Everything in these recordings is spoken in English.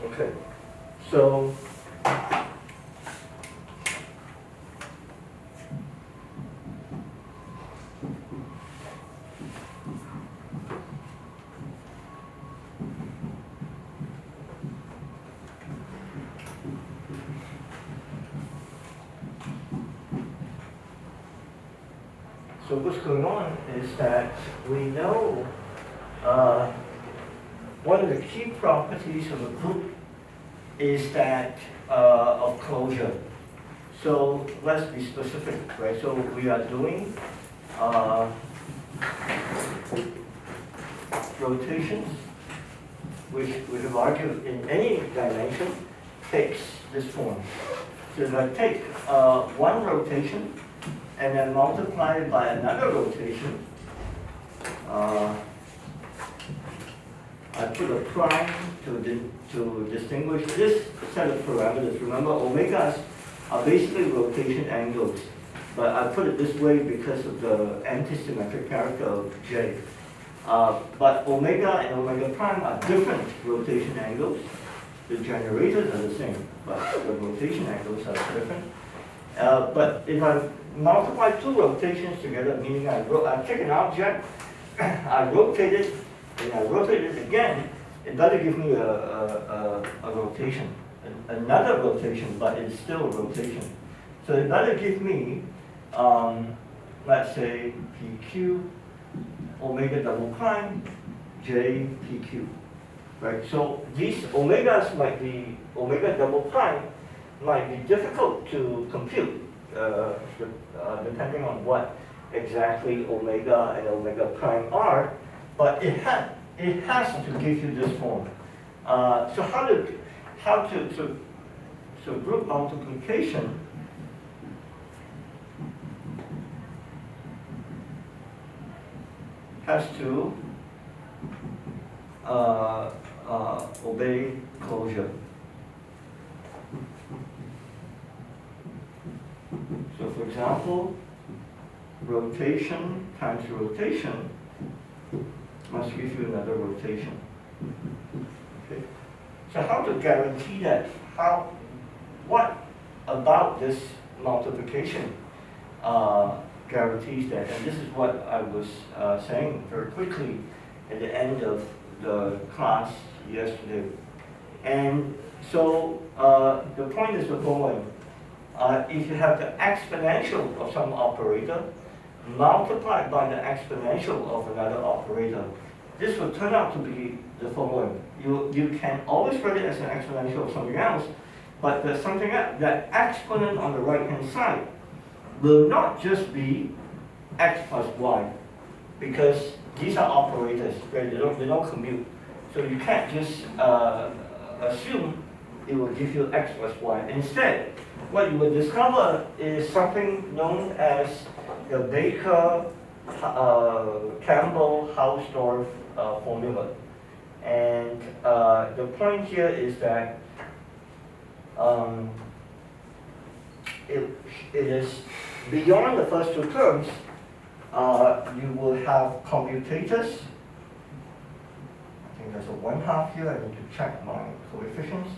Okay, so what's going on is that we know one of the key properties of a group is that of closure. So let's be specific, right? So we are doing rotations, which we have argued in any dimension takes this form. So if I take one rotation and then multiply it by another rotation, I put a prime to distinguish this set of parameters. Remember, omegas are basically rotation angles, but I put it this way because of the anti-symmetric character of J. But omega and omega prime are different rotation angles. The generators are the same, but the rotation angles are different. But if I multiply two rotations together, meaning I take an object, I rotate it, and I rotate it again, it better give me a rotation, another rotation, but it's still a rotation. So it better give me, let's say, PQ, omega double prime, J, PQ. Right? So these omegas might be, omega double prime might be difficult to compute, depending on what exactly omega and omega prime are, but it has to give you this form. So group multiplication has to obey closure. So for example, rotation times rotation must give you another rotation. Okay. So how to guarantee that? What about this multiplication guarantees that? And this is what I was saying very quickly at the end of the class yesterday. And so the point is the following. If you have the exponential of some operator multiplied by the exponential of another operator, this will turn out to be the following. You can always write it as an exponential of something else, but there's something else. That exponent on the right-hand side will not just be x plus y, because these are operators, right? They don't commute. So you can't just assume it will give you x plus y. Instead, what you will discover is something known as the Baker, Campbell, Hausdorff formula. And the point here is that it is beyond the first two terms. You will have commutators. I think there's a 1/2 here. I need to check my coefficients.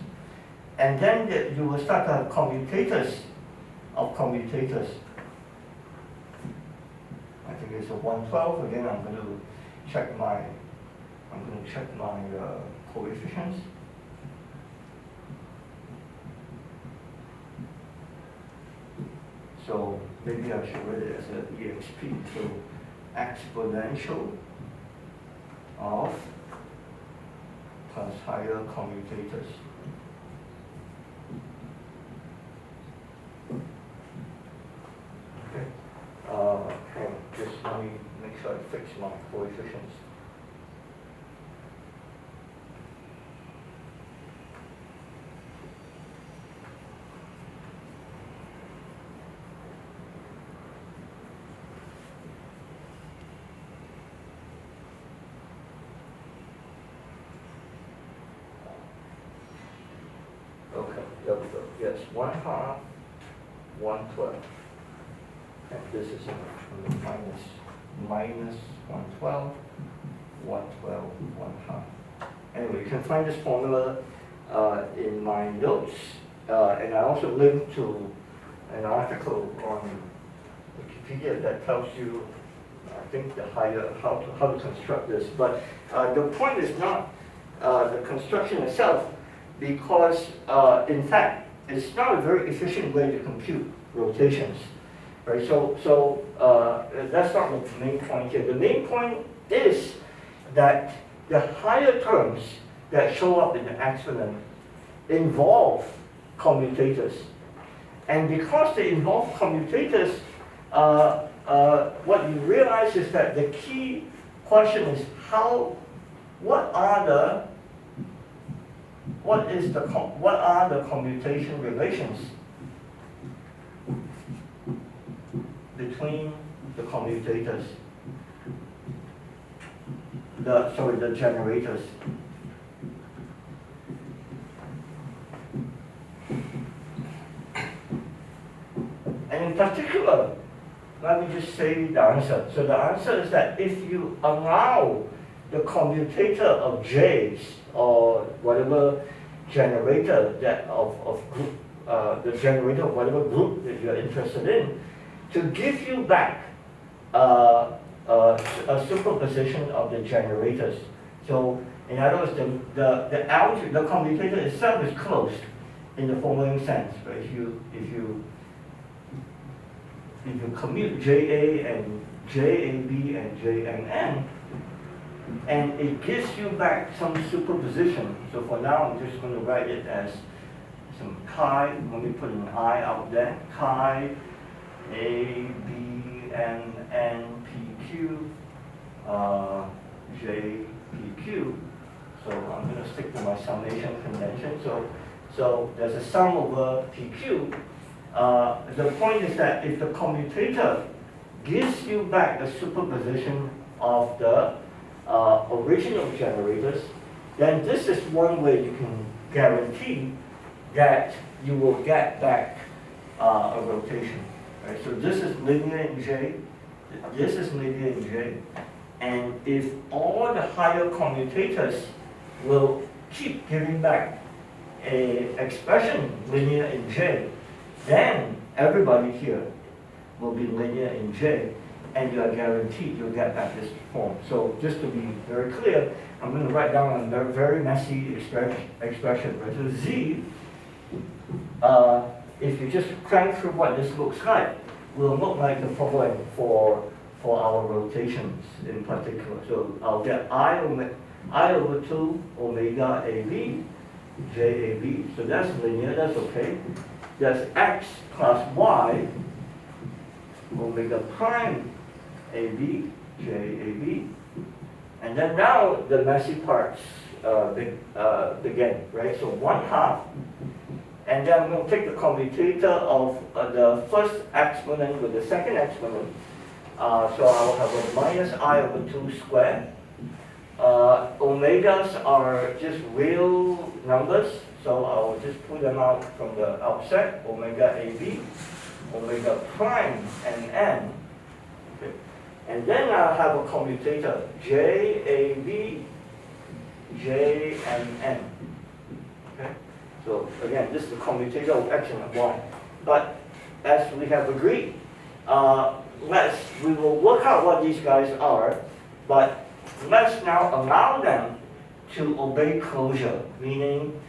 And then you will start to have commutators of commutators. I think it's a 112. Again, I'm going to check my coefficients. So maybe I should write it as an EXP. So exponential of plus higher commutators. Okay. Just let me make sure I fix my coefficients. Okay, there we go. Yes, 1/2, 112. And this is minus 112, 112, 1/2. Anyway, you can find this formula in my notes, and I also link to an article on Wikipedia that tells you, I think, how to construct this. But the point is not the construction itself, because in fact it's not a very efficient way to compute rotations, right? So that's not the main point here. The main point is that the higher terms that show up in the exponent involve commutators. And because they involve commutators, what you realize is that the key question is what are the commutation relations between the commutators, the generators. And in particular, let me just say the answer. So the answer is that if you allow the commutator of J's, or whatever generator of group, the generator of whatever group that you're interested in, to give you back a superposition of the generators. So in other words, the commutator itself is closed in the following sense. Right? If you commute JA and JAB and JMN, and it gives you back some superposition. So for now, I'm just going to write it as some chi. Let me put an I out there. Chi A, B, N, N, P, Q, J, P, Q. So I'm going to stick to my summation convention. So there's a sum over PQ. The point is that if the commutator gives you back the superposition of the original generators, then this is one way you can guarantee that you will get back a rotation. Right? So this is linear in J, this is linear in J, and if all the higher commutators will keep giving back an expression linear in J, then everybody here will be linear in J, and you are guaranteed you'll get back this form. So just to be very clear, I'm going to write down a very messy expression. Right? So Z, if you just crank through what this looks like, will look like the following for our rotations in particular. So I'll get I over 2 omega AB, JAB. So that's linear, that's okay. That's X plus Y, omega prime AB, JAB. And then now the messy parts begin, right? So 1/2. And then I'm going to take the commutator of the first exponent with the second exponent. So I'll have a minus I over 2 squared. Omegas are just real numbers, so I'll just pull them out from the outset. Omega AB, omega prime NN. Okay. And then I'll have a commutator JAB, JNN. Okay. So again, this is the commutator of X and Y. But as we have agreed, we will work out what these guys are, but let's now allow them to obey closure, meaning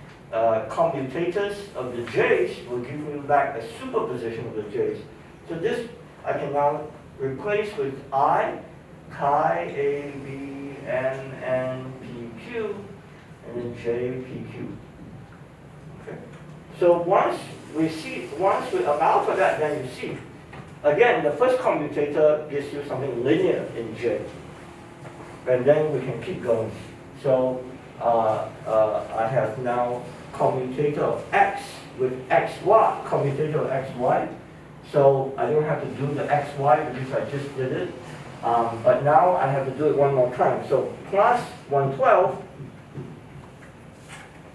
commutators of the J's will give me back a superposition of the J's. So this I can now replace with I, chi, A, B, N, N, P, Q, and then J, P, Q. Okay. So once we allow for that, then you see, again, the first commutator gives you something linear in J. And then we can keep going. So I have now commutator of X with XY, commutator of XY. So I don't have to do the XY because I just did it. But now I have to do it one more time. So plus 112.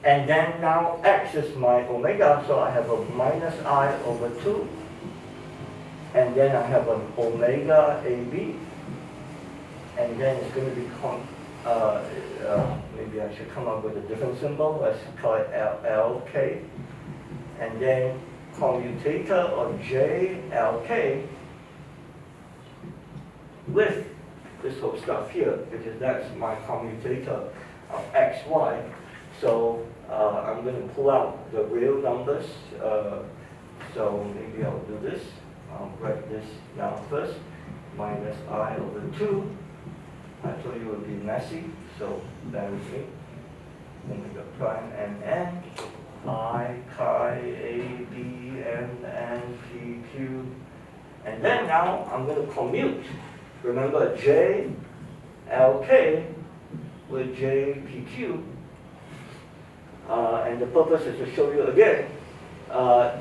And then now X is my omega, so I have a minus I over 2. And then I have an omega AB. And then it's going to become, maybe I should come up with a different symbol. Let's call it LK. And then commutator of JLK with this whole stuff here, because that's my commutator of XY. So I'm going to pull out the real numbers. So maybe I'll do this. I'll write this down first. Minus I over 2. I told you it would be messy, so bear with me. Omega prime N, I, chi, A, B, M, P, Q. And then now I'm going to commute. Remember J, L, K with J, P, Q. And the purpose is to show you again,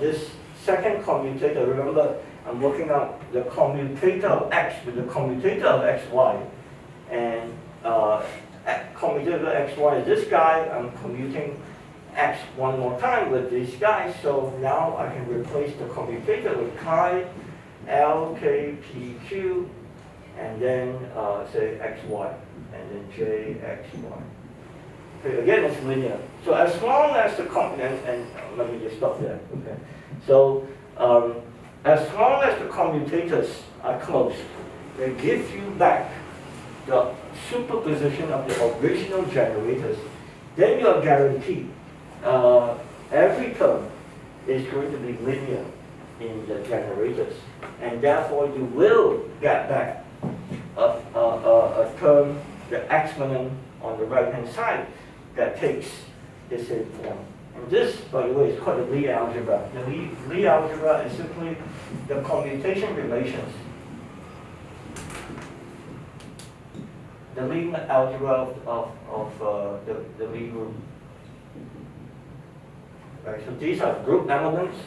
this second commutator, remember I'm working out the commutator of X with the commutator of XY. And commutator of XY is this guy. I'm commuting X one more time with these guys. So now I can replace the commutator with chi, L, K, P, Q, and then say XY, and then J, X, Y. Okay, again, it's linear. So as long as the and let me just stop there. Okay. So as long as the commutators are close, they give you back the superposition of the original generators, then you are guaranteed every term is going to be linear in the generators, and therefore you will get back a term, the exponent on the right-hand side, that takes the same form. And this, by the way, is called the Lie algebra. The Lie algebra is simply the commutation relations. The Lie algebra of the Lie group. Right, so these are group elements,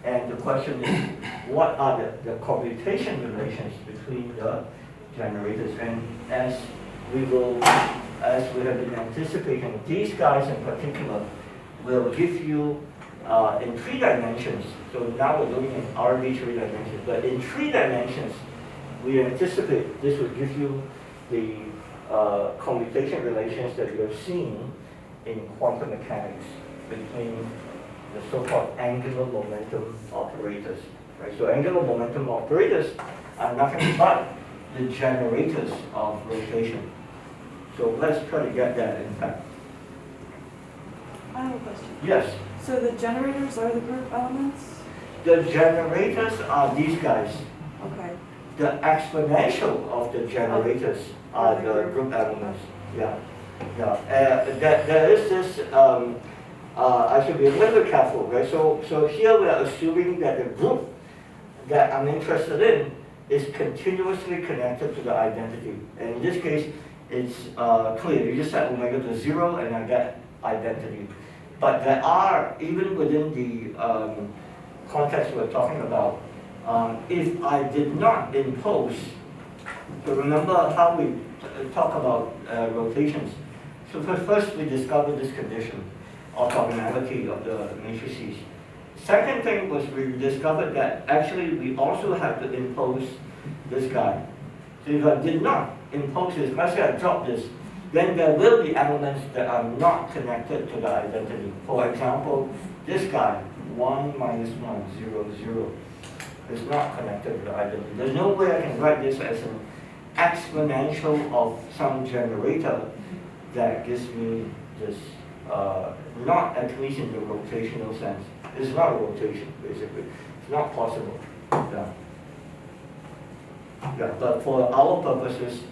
and the question is, what are the commutation relations between the generators? And as we have been anticipating, these guys in particular will give you in 3 dimensions. So now we're doing in arbitrary dimensions, but in 3 dimensions, we anticipate this will give you the commutation relations that you have seen in quantum mechanics between the so-called angular momentum operators. Right? So angular momentum operators are nothing but the generators of rotation. So let's try to get that in fact. I have a question. Yes. So the generators are the group elements? The generators are these guys. Okay. The exponential of the generators are the group elements. Yeah. Yeah. There is this, I should be a little bit careful, right? So here we are assuming that the group that I'm interested in is continuously connected to the identity. And in this case, it's clear. You just set omega to 0 and I get identity. But there are, even within the context we're talking about, if I did not impose, so remember how we talk about rotations. So first we discovered this condition, orthogonality of the matrices. Second thing was we discovered that actually we also have to impose this guy. So if I did not impose this, let's say I drop this, then there will be elements that are not connected to the identity. For example, this guy, 1 minus 1, 0, 0, is not connected to the identity. There's no way I can write this as an exponential of some generator that gives me this, not at least in the rotational sense. It's not a rotation, basically. It's not possible. Yeah. Yeah, but for our purposes,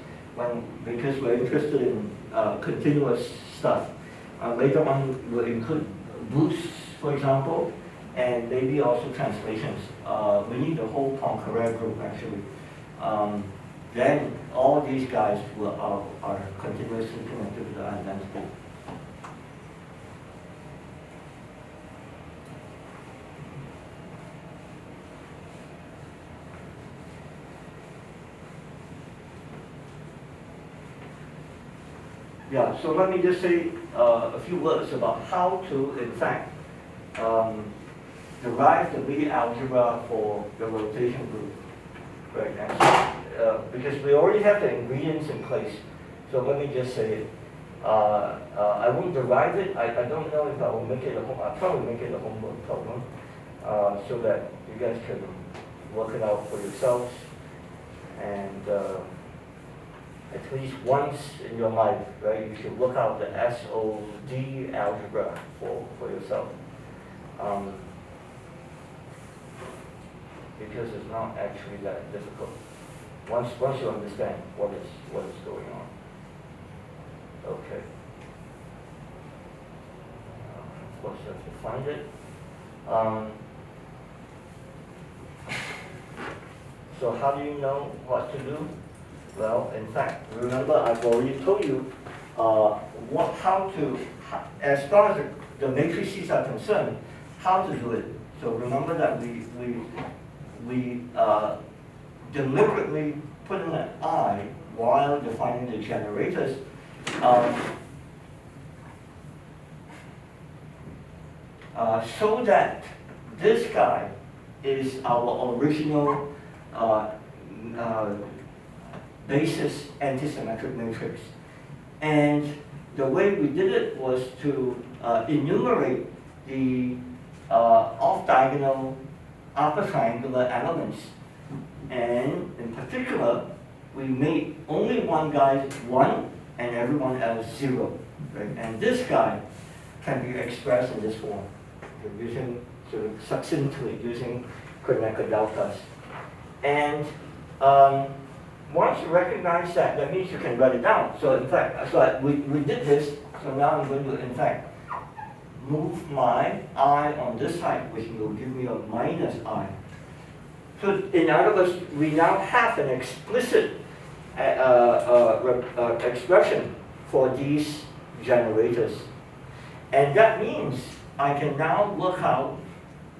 because we're interested in continuous stuff, later on we'll include boosts, for example, and maybe also translations. We need the whole Poincare group, actually. Then all these guys are continuously connected to the identity. Yeah, so let me just say a few words about how to, in fact, derive the Lie algebra for the rotation group. Right, and because we already have the ingredients in place. So let me just say it. I won't derive it. I don't know if I will make it a I'll probably make it a homework problem, so that you guys can work it out for yourselves. And at least once in your life, right, you should work out the SOD algebra for yourself. Because it's not actually that difficult. Once you understand what is going on. Okay. Of course, you have to find it. So how do you know what to do? Well, in fact, remember I've already told you as far as the matrices are concerned, how to do it. So remember that we deliberately put in an I while defining the generators. So that this guy is our original basis antisymmetric matrix. And the way we did it was to enumerate the off-diagonal upper triangular elements. And in particular, we made only one guy 1 and everyone else 0. Right? And this guy can be expressed in this form, using sort of succinctly using Kronecker deltas. And once you recognize that, that means you can write it down. So in fact, we did this. So now I'm going to, in fact, move my I on this side, which will give me a minus I. So in other words, we now have an explicit expression for these generators. And that means I can now work out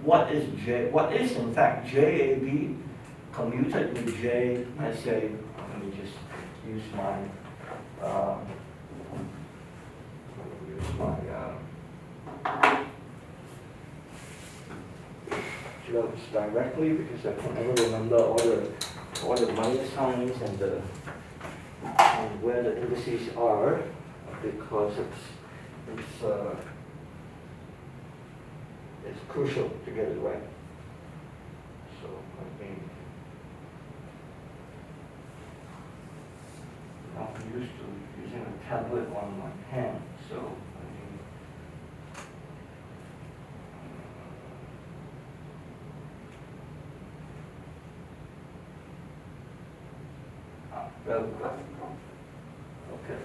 what is in fact JAB commuted with J, let's say, let me just use my jokes directly, because I can never remember all the minus signs and where the indices are, because it's crucial to get it right. So I'm used to using a tablet on my hand, so okay,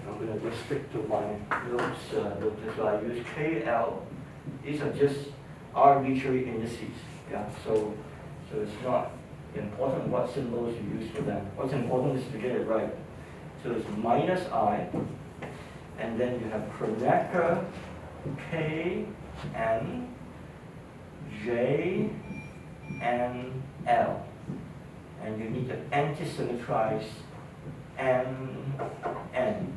I'm going to just stick to my notes. So I use KL. These are just arbitrary indices. Yeah. So it's not important what symbols you use for them. What's important is to get it right. So it's minus I, and then you have Kronecker K N J N L, and you need to antisymmetrize N N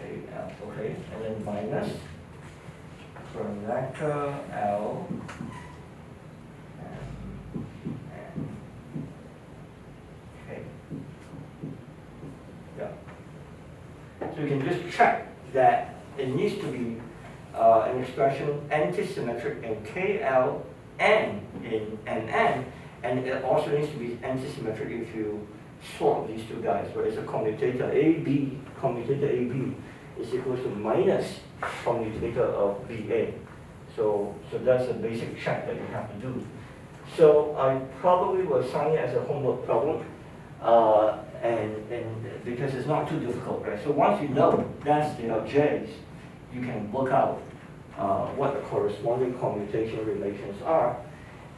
A L. Okay, and then minus Kronecker L N K. Yeah. So you can just check that it needs to be an expression antisymmetric in KL N in NN, and it also needs to be antisymmetric if you swap these two guys, where it's a commutator AB, commutator AB is equal to minus commutator of BA. So that's a basic check that you have to do. So I probably will assign it as a homework problem, and because it's not too difficult, right? So once you know that's the J's, you can work out what the corresponding commutation relations are.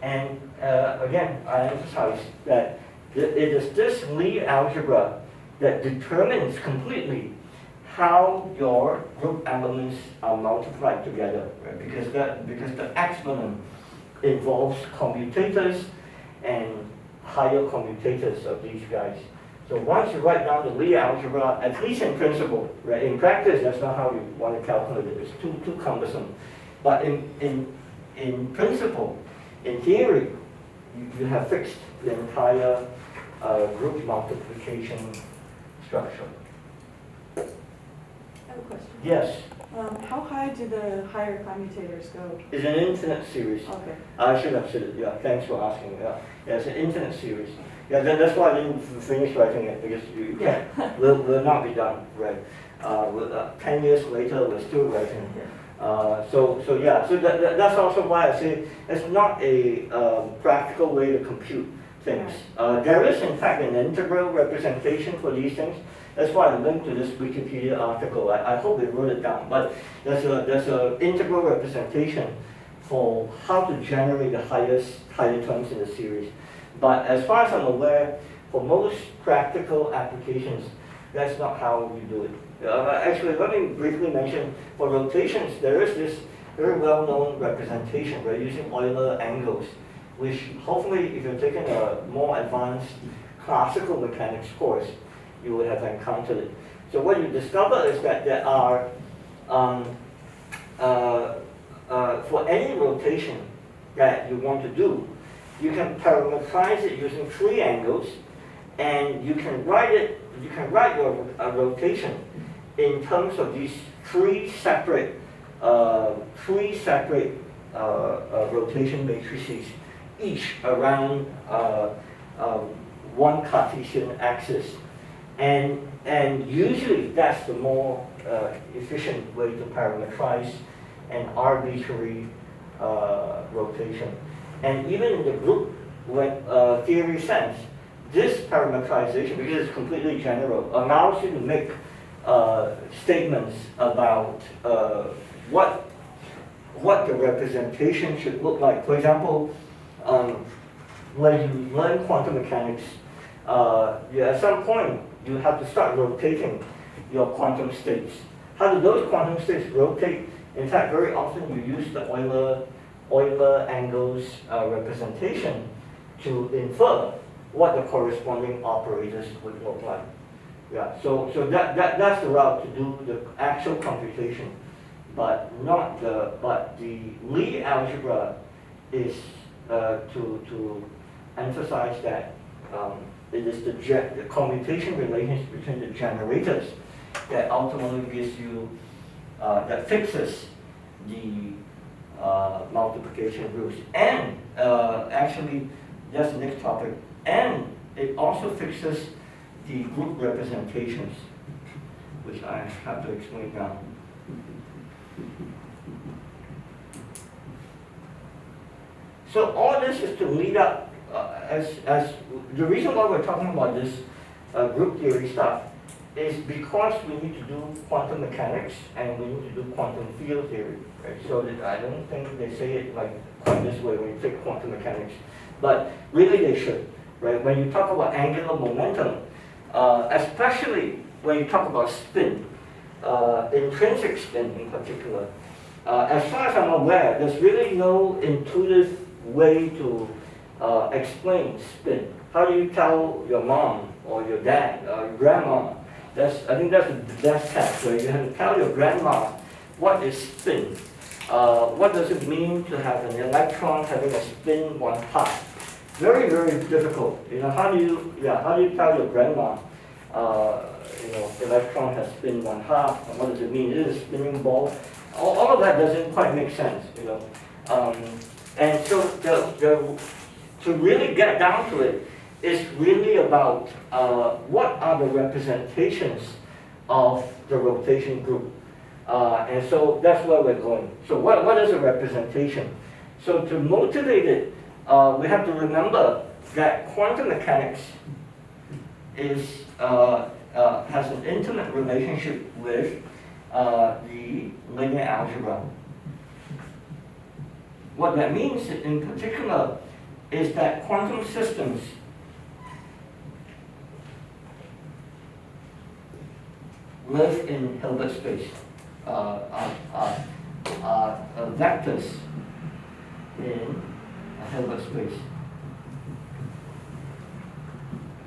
And again, I emphasize that it is this Lie algebra that determines completely how your group elements are multiplied together, right? Because the exponent involves commutators and higher commutators of these guys. So once you write down the Lie algebra, at least in principle, right? In practice, that's not how you want to calculate it. It's too cumbersome. But in principle, in theory, you have fixed the entire group multiplication structure. a question. Yes, How high do the higher commutators go? it's an infinite series. Okay. I should have said it, yeah, thanks for asking, yeah. Yeah, it's an infinite series. Yeah, that's why I didn't finish writing it, because you can't, will not be done, right? 10 years later, we're still writing. So that's also why I say it's not a practical way to compute things. There is, in fact, an integral representation for these things. That's why I linked to this Wikipedia article. I hope they wrote it down, but there's an integral representation for how to generate the higher terms in the series. But as far as I'm aware, for most practical applications, that's not how you do it. Actually, let me briefly mention, for rotations, there is this very well-known representation. We're using Euler angles, which hopefully, if you've taken a more advanced classical mechanics course, you would have encountered it. So what you discover is that there are, for any rotation that you want to do, you can parameterize it using three angles, and you can write your rotation in terms of these three separate rotation matrices, each around one Cartesian axis. And usually that's the more efficient way to parameterize an arbitrary rotation. And even in the group theory sense, this parameterization, because it's completely general, allows you to make statements about what the representation should look like. For example, when you learn quantum mechanics, at some point you have to start rotating your quantum states. How do those quantum states rotate? In fact, very often you use the Euler angles representation to infer what the corresponding operators would look like. Yeah, so that's the route to do the actual computation, but the Lie algebra is to emphasize that it is the commutation relations between the generators that ultimately gives you that fixes the multiplication rules, and actually that's the next topic, and it also fixes the group representations, which I have to explain now. So all this is to lead up, as the reason why we're talking about this group theory stuff is because we need to do quantum mechanics and we need to do quantum field theory, right? So that I don't think they say it like quite this way when you take quantum mechanics, but really they should, right? When you talk about angular momentum, especially when you talk about spin, intrinsic spin in particular, as far as I'm aware, there's really no intuitive way to explain spin. How do you tell your mom or your dad or your grandma? I think that's the best test, where you have to tell your grandma what is spin. What does it mean to have an electron having a spin 1/2? Very, very difficult. How do you tell your grandma, electron has spin 1/2, and what does it mean? Is it a spinning ball? All of that doesn't quite make sense, And so to really get down to it, is really about what are the representations of the rotation group. And so that's where we're going. So what is a representation? So to motivate it, we have to remember that quantum mechanics has an intimate relationship with the linear algebra. What that means in particular is that quantum systems live in Hilbert space, vectors in a Hilbert space.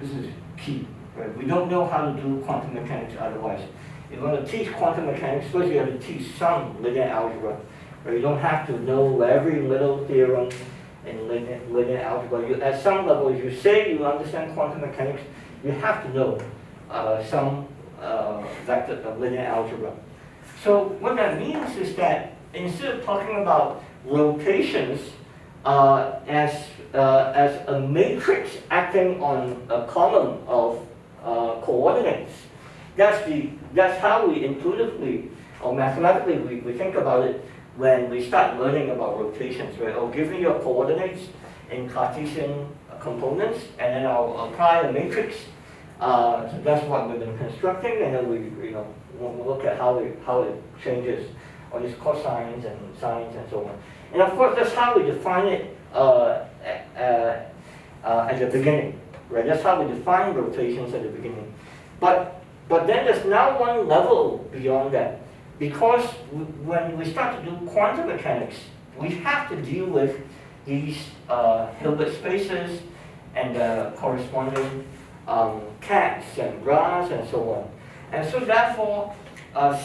This is key, right? We don't know how to do quantum mechanics otherwise. If you want to teach quantum mechanics, first you have to teach some linear algebra, right? You don't have to know every little theorem in linear algebra. At some level, if you say you understand quantum mechanics, you have to know some vector of linear algebra. So what that means is that instead of talking about rotations as a matrix acting on a column of coordinates, that's how we intuitively or mathematically we think about it when we start learning about rotations, right? I'll give you your coordinates in Cartesian components, and then I'll apply a matrix. So that's what we've been constructing, and then we'll look at how it changes, all these cosines and sines and so on. And of course, that's how we define it at the beginning, right? That's how we define rotations at the beginning. But then there's now one level beyond that, because when we start to do quantum mechanics, we have to deal with these Hilbert spaces and the corresponding cats and bras and so on. And so therefore,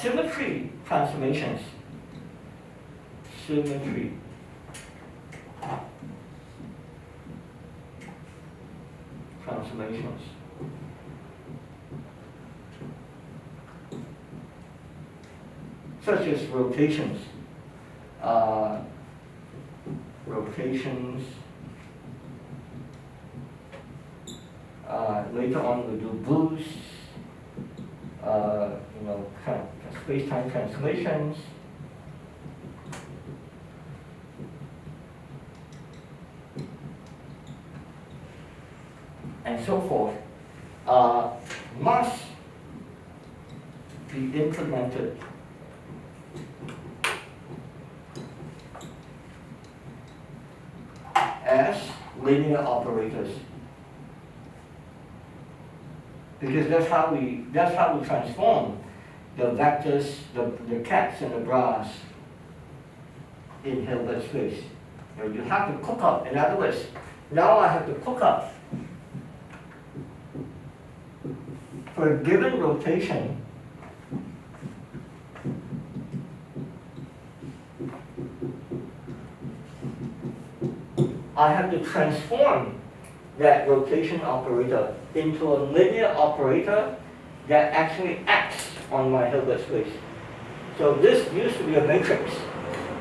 symmetry transformations, such as rotations, later on we'll do boosts, space-time translations, and so forth, must be implemented as linear operators, because that's how we transform the vectors, the cats and the bras in Hilbert space. You have to cook up. In other words, now I have to cook up for a given rotation. I have to transform that rotation operator into a linear operator that actually acts on my Hilbert space. So this used to be a matrix,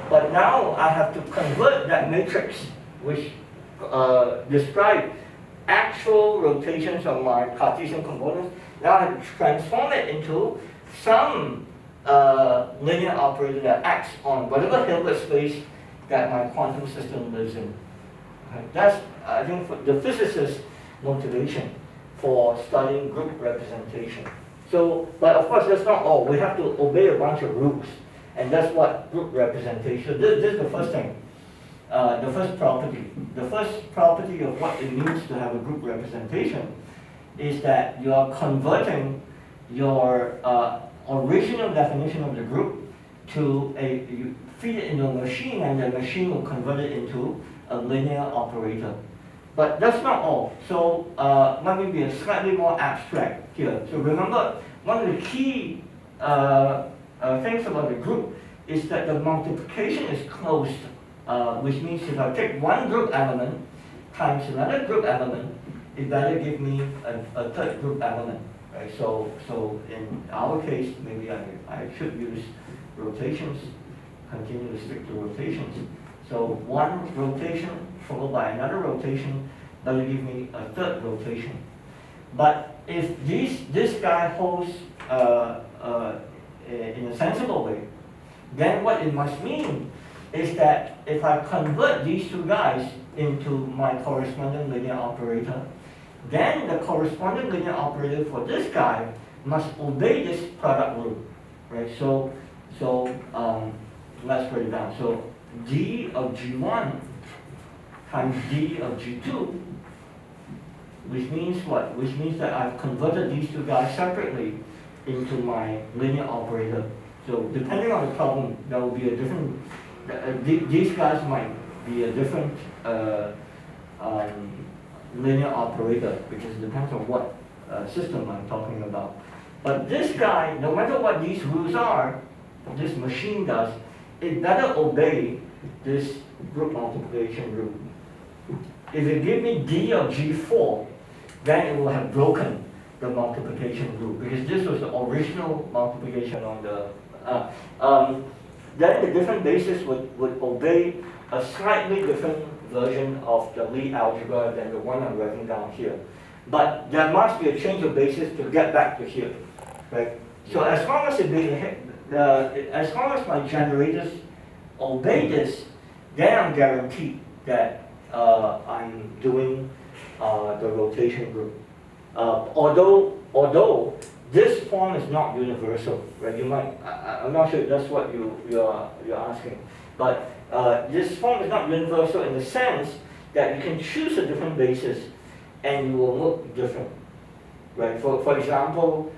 but now I have to convert that matrix, which describe actual rotations of my Cartesian components. Now I have to transform it into some linear operator that acts on whatever Hilbert space that my quantum system lives in. That's, I think, the physicist's motivation for studying group representation. So, but of course, that's not all. We have to obey a bunch of rules, and that's what group representation. This is the first thing, the first property. The first property of what it means to have a group representation is that you are converting your original definition of the group to you feed it into a machine, and the machine will convert it into a linear operator. But that's not all. So let me be slightly more abstract here. So remember, one of the key things about the group is that the multiplication is closed, which means if I take one group element times another group element, it better give me a third group element. Right? So in our case, maybe I should use rotations, continue to stick to rotations. So one rotation followed by another rotation, that will give me a third rotation. But if this guy holds in a sensible way, then what it must mean is that if I convert these two guys into my corresponding linear operator, then the corresponding linear operator for this guy must obey this product rule, right? So let's put it down. So d of G1 times d of G2, which means what? Which means that I've converted these two guys separately into my linear operator. So depending on the problem, there will be a different, these guys might be a different linear operator, because it depends on what system I'm talking about. But this guy, no matter what these rules are, this machine does, it better obey this group multiplication rule. If it gives me d of G4, then it will have broken the multiplication rule, because this was the original multiplication on the Then the different bases would obey a slightly different version of the Lie algebra than the one I'm writing down here. But there must be a change of basis to get back to here, right? So as long as as long as my generators obey this, then I'm guaranteed that I'm doing the rotation group. Although this form is not universal, right? You might, I'm not sure if that's what you're asking, but this form is not universal in the sense that you can choose a different basis and you will look different, right? For example,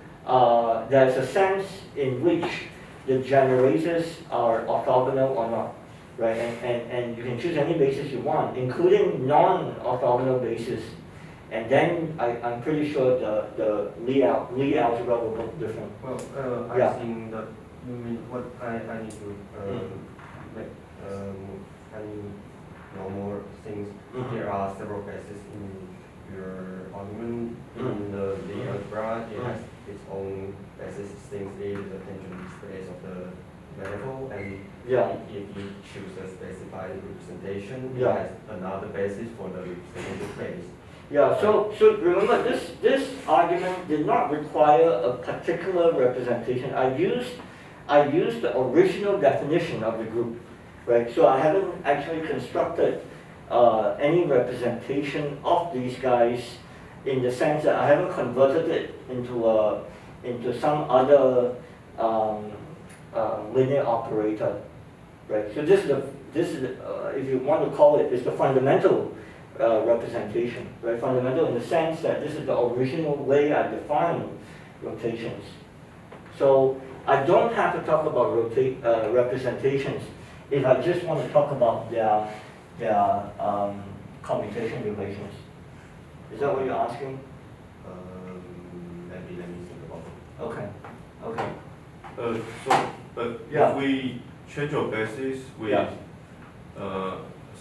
there's a sense in which the generators are orthogonal or not, right? And you can choose any basis you want, including non-orthogonal basis. And then I'm pretty sure the Lie algebra will look different. Well, Yeah. I think that you mean what I need to make I need know more things. Mhm. There are several bases in your argument. In the Lie algebra, it has its own basis. Things A is the tangent space of the manifold, and Yeah. if you choose a specified representation, Yeah. it has another basis for the representation space. Yeah, so remember this argument did not require a particular representation. I used the original definition of the group, right? So I haven't actually constructed any representation of these guys in the sense that I haven't converted it into some other linear operator, right? So this is if you want to call it, is the fundamental representation, right? Fundamental in the sense that this is the original way I define rotations. So I don't have to talk about representations if I just want to talk about their commutation relations. Is that what you're asking? Maybe let me think about it. Okay. Okay. If we change our basis with Yeah.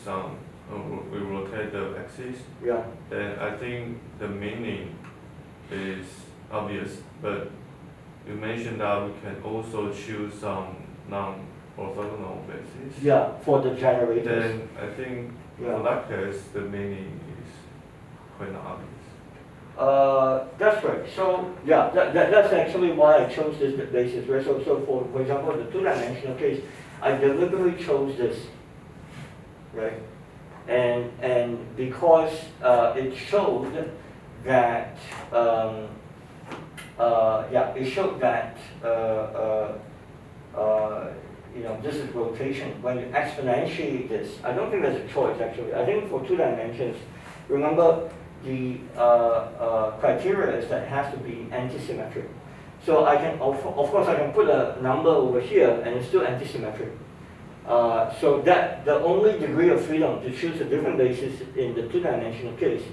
some, we rotate the axis, Yeah. then I think the meaning is obvious. But you mentioned that we can also choose some non-orthogonal basis. Yeah. For the generators. Then I think Yeah. for that case, the meaning is quite not obvious. That's right. So yeah, that's actually why I chose this basis, right? So for example, the two-dimensional case, I deliberately chose this, right? And because it showed that it showed that this is rotation. When you exponentiate this, I don't think there's a choice actually. I think for 2 dimensions, remember the criteria is that it has to be antisymmetric. So I can, of course, I can put a number over here and it's still antisymmetric. So that the only degree of freedom to choose a different basis in the 2-dimensional case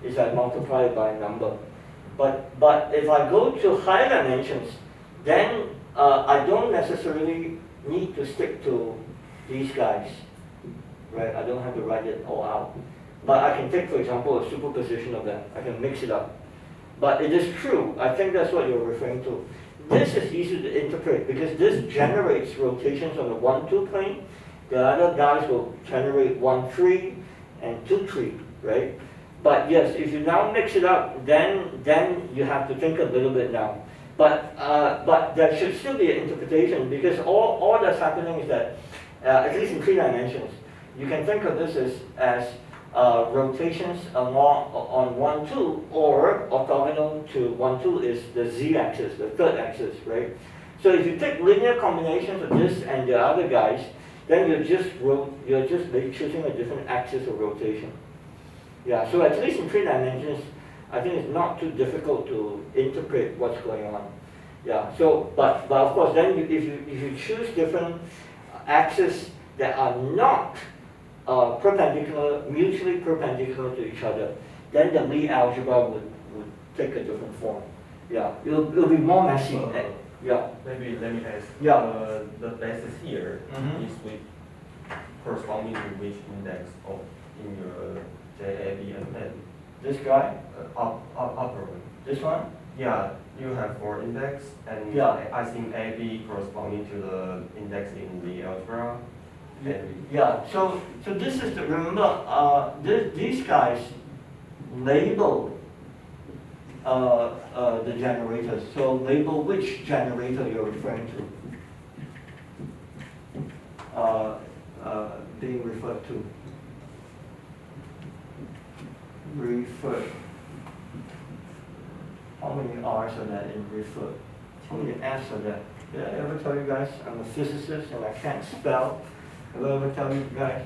is I multiply it by a number. But if I go to higher dimensions, then I don't necessarily need to stick to these guys, right? I don't have to write it all out. But I can take, for example, a superposition of them. I can mix it up. But it is true, I think that's what you're referring to. This is easy to interpret because this generates rotations on the 1-2 plane. The other guys will generate 1-3 and 2-3, right? But yes, if you now mix it up, then you have to think a little bit now. But there should still be an interpretation because all that's happening is that, at least in 3 dimensions, you can think of this as rotations along on 1-2 or orthogonal to 1-2 is the z-axis, the third axis, right? So if you take linear combinations of this and the other guys, then you're just choosing a different axis of rotation. Yeah, so at least in 3 dimensions, I think it's not too difficult to interpret what's going on. Yeah, so but of course then if you choose different axes that are not mutually perpendicular to each other, then the Lie algebra would take a different form. Yeah, it'll be more messy. Yeah. Maybe let me ask. Yeah. The basis here is with corresponding to which index of in your JAB and N? This guy, Upper one. this one. Yeah, you have 4 index, and Yeah. I think AB corresponding to the index in the algebra. And Yeah, so this is the, remember, these guys label the generators. So label which generator you're referring to. Being referred to. Referred. How many R's are there in referred? How many F's are there? Did I ever tell you guys I'm a physicist and I can't spell? Have I ever tell you guys?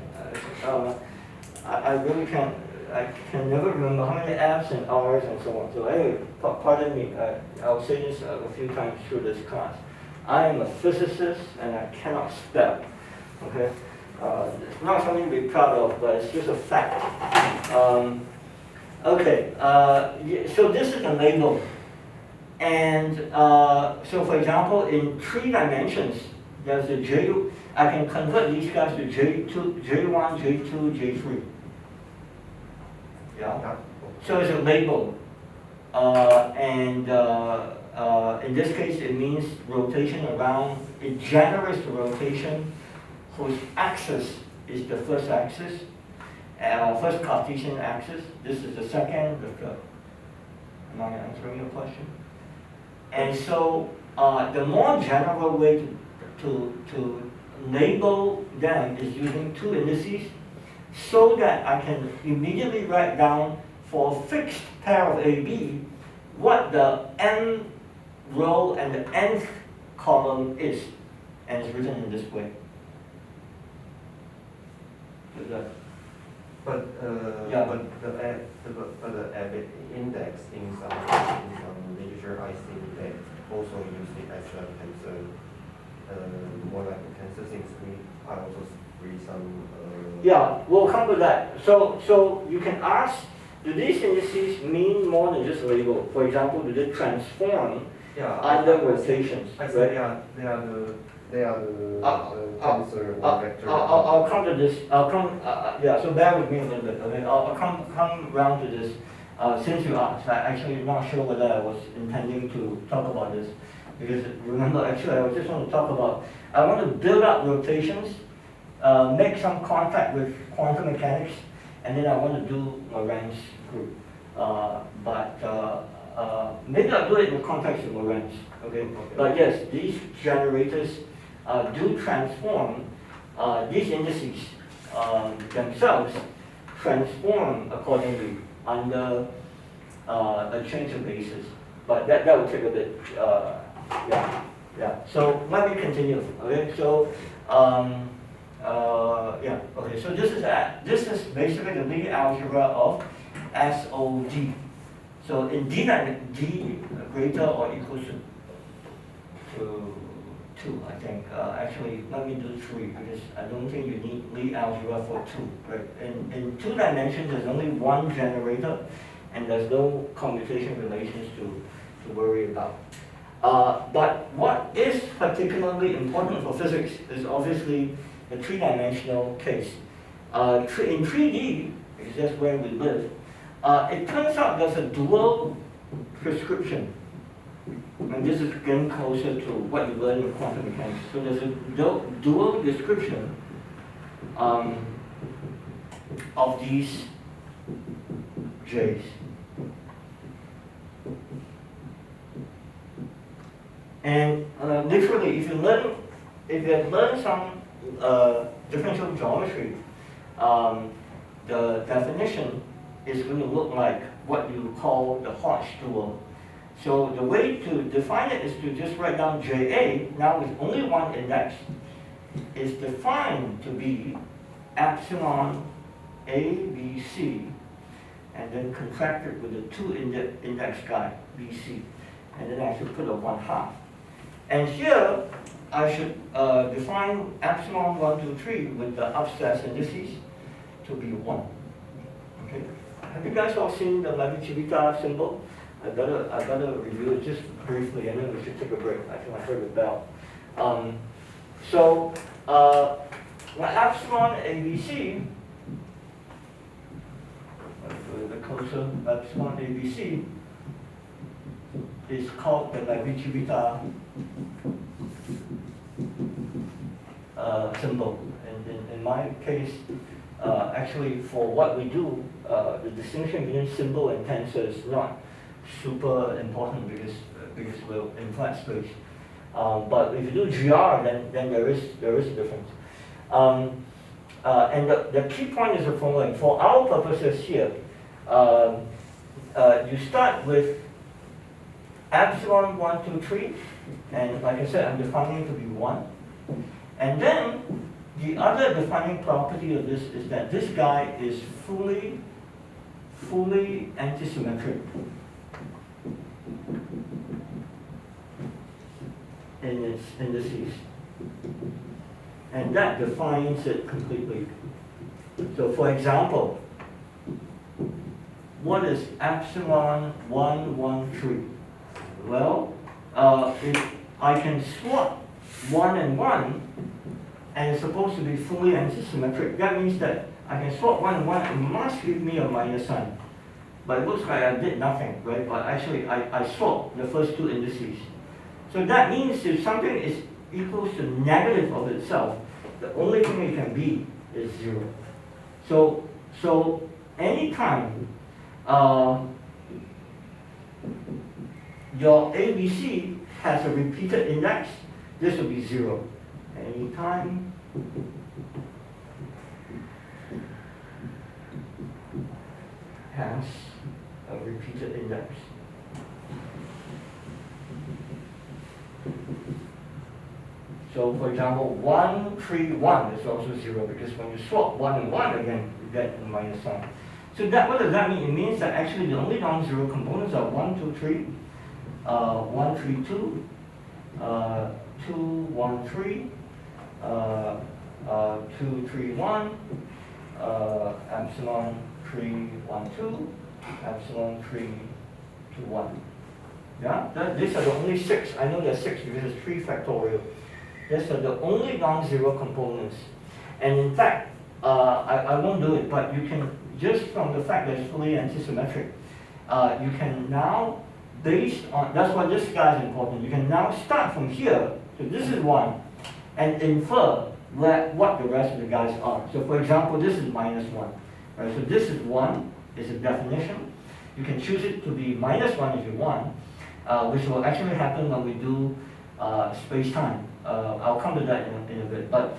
I really can't. I can never remember how many F's and R's and so on. So anyway, pardon me. I'll say this a few times through this class. I am a physicist and I cannot spell. Okay, it's not something to be proud of, but it's just a fact. Okay, so this is a label. And so for example, in 3 dimensions, there's a J, I can convert these guys to J2, J1, J2, J3. Yeah? So it's a label. And in this case, it means rotation around, it generates the rotation whose axis is the first axis. First Cartesian axis, this is the second, the third. Am I answering your question? And so the more general way to label them is using 2 indices so that I can immediately write down for a fixed pair of AB what the n row and the nth column is. And it's written in this way. Is that But Yeah. but the AB index in some literature, I think they also use it as a tensor, more like a tensor things. I also read some. Yeah, we'll come to that. So you can ask, do these indices mean more than just label? For example, do they transform under rotations? I Right? think they are the tensor or vector. I'll come to this. I'll come. Yeah. So bear with me a little bit. Okay. I'll come round to this. Since you asked, I actually not sure whether I was intending to talk about this, because remember, actually, I just want to talk about. I want to build up rotations, make some contact with quantum mechanics, and then I want to do Lorentz group. Maybe I'll do it in the context of Lorentz. Okay. But yes, these generators do transform, these indices themselves transform accordingly under a change of basis. But that will take a bit, yeah. So let me continue, okay? So, okay, so this is basically the Lie algebra of SOD. So in D greater or equal to 2, I think. Actually, let me do 3 because I don't think you need Lie algebra for 2. Right? In 2 dimensions, there's only 1 generator, and there's no commutation relations to worry about. But what is particularly important for physics is obviously the 3-dimensional case. In 3D, because that's where we live, it turns out there's a dual prescription. And this is getting closer to what you learn in quantum mechanics. So there's a dual description of these J's. And literally, if you have learned some differential geometry, the definition is going to look like what you call the Hodge dual. So the way to define it is to just write down JA, now with only 1 index, is defined to be epsilon ABC, and then contracted with the 2 index guy, BC. And then I should put a 1/2. And here, I should define epsilon 1, 2, 3 with the upstairs indices to be 1. Okay? Have you guys all seen the Levi-Civita symbol? I better review it just briefly, and then we should take a break. I think I heard a bell. So, epsilon ABC, let's go a bit closer, epsilon ABC is called the Levi-Civita symbol. And in my case, actually for what we do, the distinction between symbol and tensor is not super important because we're in flat space. But if you do GR, then there is a difference. And the key point is the following. For our purposes here, you start with epsilon 1, 2, 3, and like I said, I'm defining it to be 1. And then the other defining property of this is that this guy is fully antisymmetric in its indices. And that defines it completely. So for example, what is epsilon 1, 1, 3? Well, if I can swap 1 and 1, and it's supposed to be fully antisymmetric, that means that I can swap 1 and 1, it must give me a minus sign. But it looks like I did nothing, right? But actually, I swapped the first two indices. So that means if something is equals to negative of itself, the only thing it can be is 0. So anytime your ABC has a repeated index, this will be 0. Anytime has a repeated index. So for example, 1, 3, 1 is also 0 because when you swap 1 and 1 again, you get a minus sign. So what does that mean? It means that actually the only non-zero components are 1, 2, 3, 1, 3, 2, 2, 1, 3, 2, 3, 1, epsilon 3, 1, 2, epsilon 3, 2, 1. Yeah, these are the only 6. I know there's 6 because it's 3 factorial. These are the only non-zero components. And in fact, I won't do it, but you can, just from the fact that it's fully antisymmetric, you can now, based on, that's why this guy is important, you can now start from here, so this is 1, and infer what the rest of the guys are. So for example, this is minus 1. Right? So this is 1, is a definition. You can choose it to be minus 1 if you want, which will actually happen when we do space-time. I'll come to that in a bit. But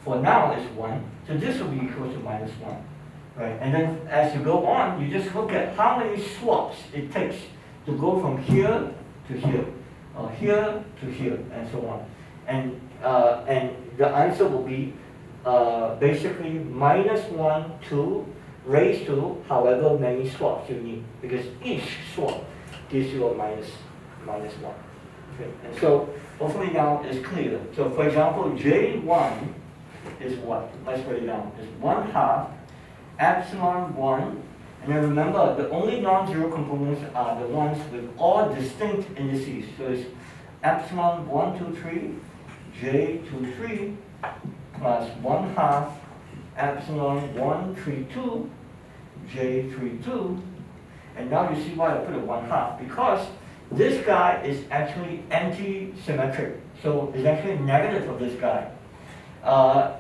for now, it's 1. So this will be equal to minus 1. Right? And then as you go on, you just look at how many swaps it takes to go from here to here, here to here, and so on. And the answer will be basically minus 1 to raised to however many swaps you need, because each swap gives you a minus 1. Okay? And so hopefully now it's clear. So for example, J1 is what? Let's write it down. It's 1/2 epsilon 1. And then remember, the only non-zero components are the ones with all distinct indices. So it's epsilon 1, 2, 3, J 2, 3, plus 1/2 epsilon 1, 3, 2, J 3, 2. And now you see why I put a 1/2, because this guy is actually anti-symmetric. So it's actually negative of this guy.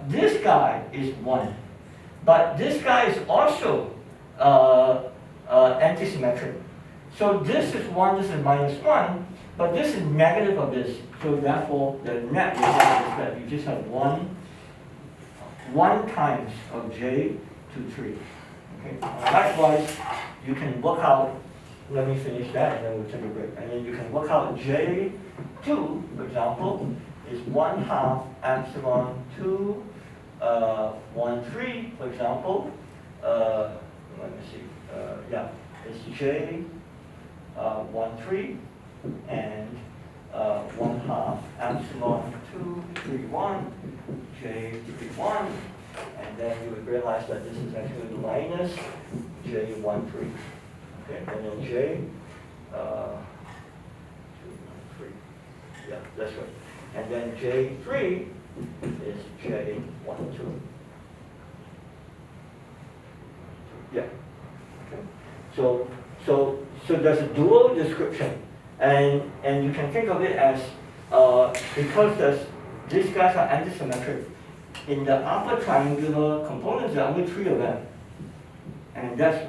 This guy is 1. But this guy is also anti-symmetric. So this is 1, this is minus 1, but this is negative of this. So therefore, the net result is that you just have 1 times of J 2, 3. Okay. Likewise, you can work out, let me finish that and then we'll take a break. And then you can work out J2, for example, is 1/2 epsilon 2, 1, 3, for example. Let me see. Yeah, it's J 1, 3 and 1/2 epsilon 2, 3, 1, J 3, 1. And then you would realize that this is actually minus J 1, 3. Okay, and then J 2, 1, 3. Yeah, that's right. And then J 3 is J 1, 2. Yeah. Okay. So there's a dual description, and you can think of it as, because these guys are antisymmetric, in the upper triangular components, there are only 3 of them. And that's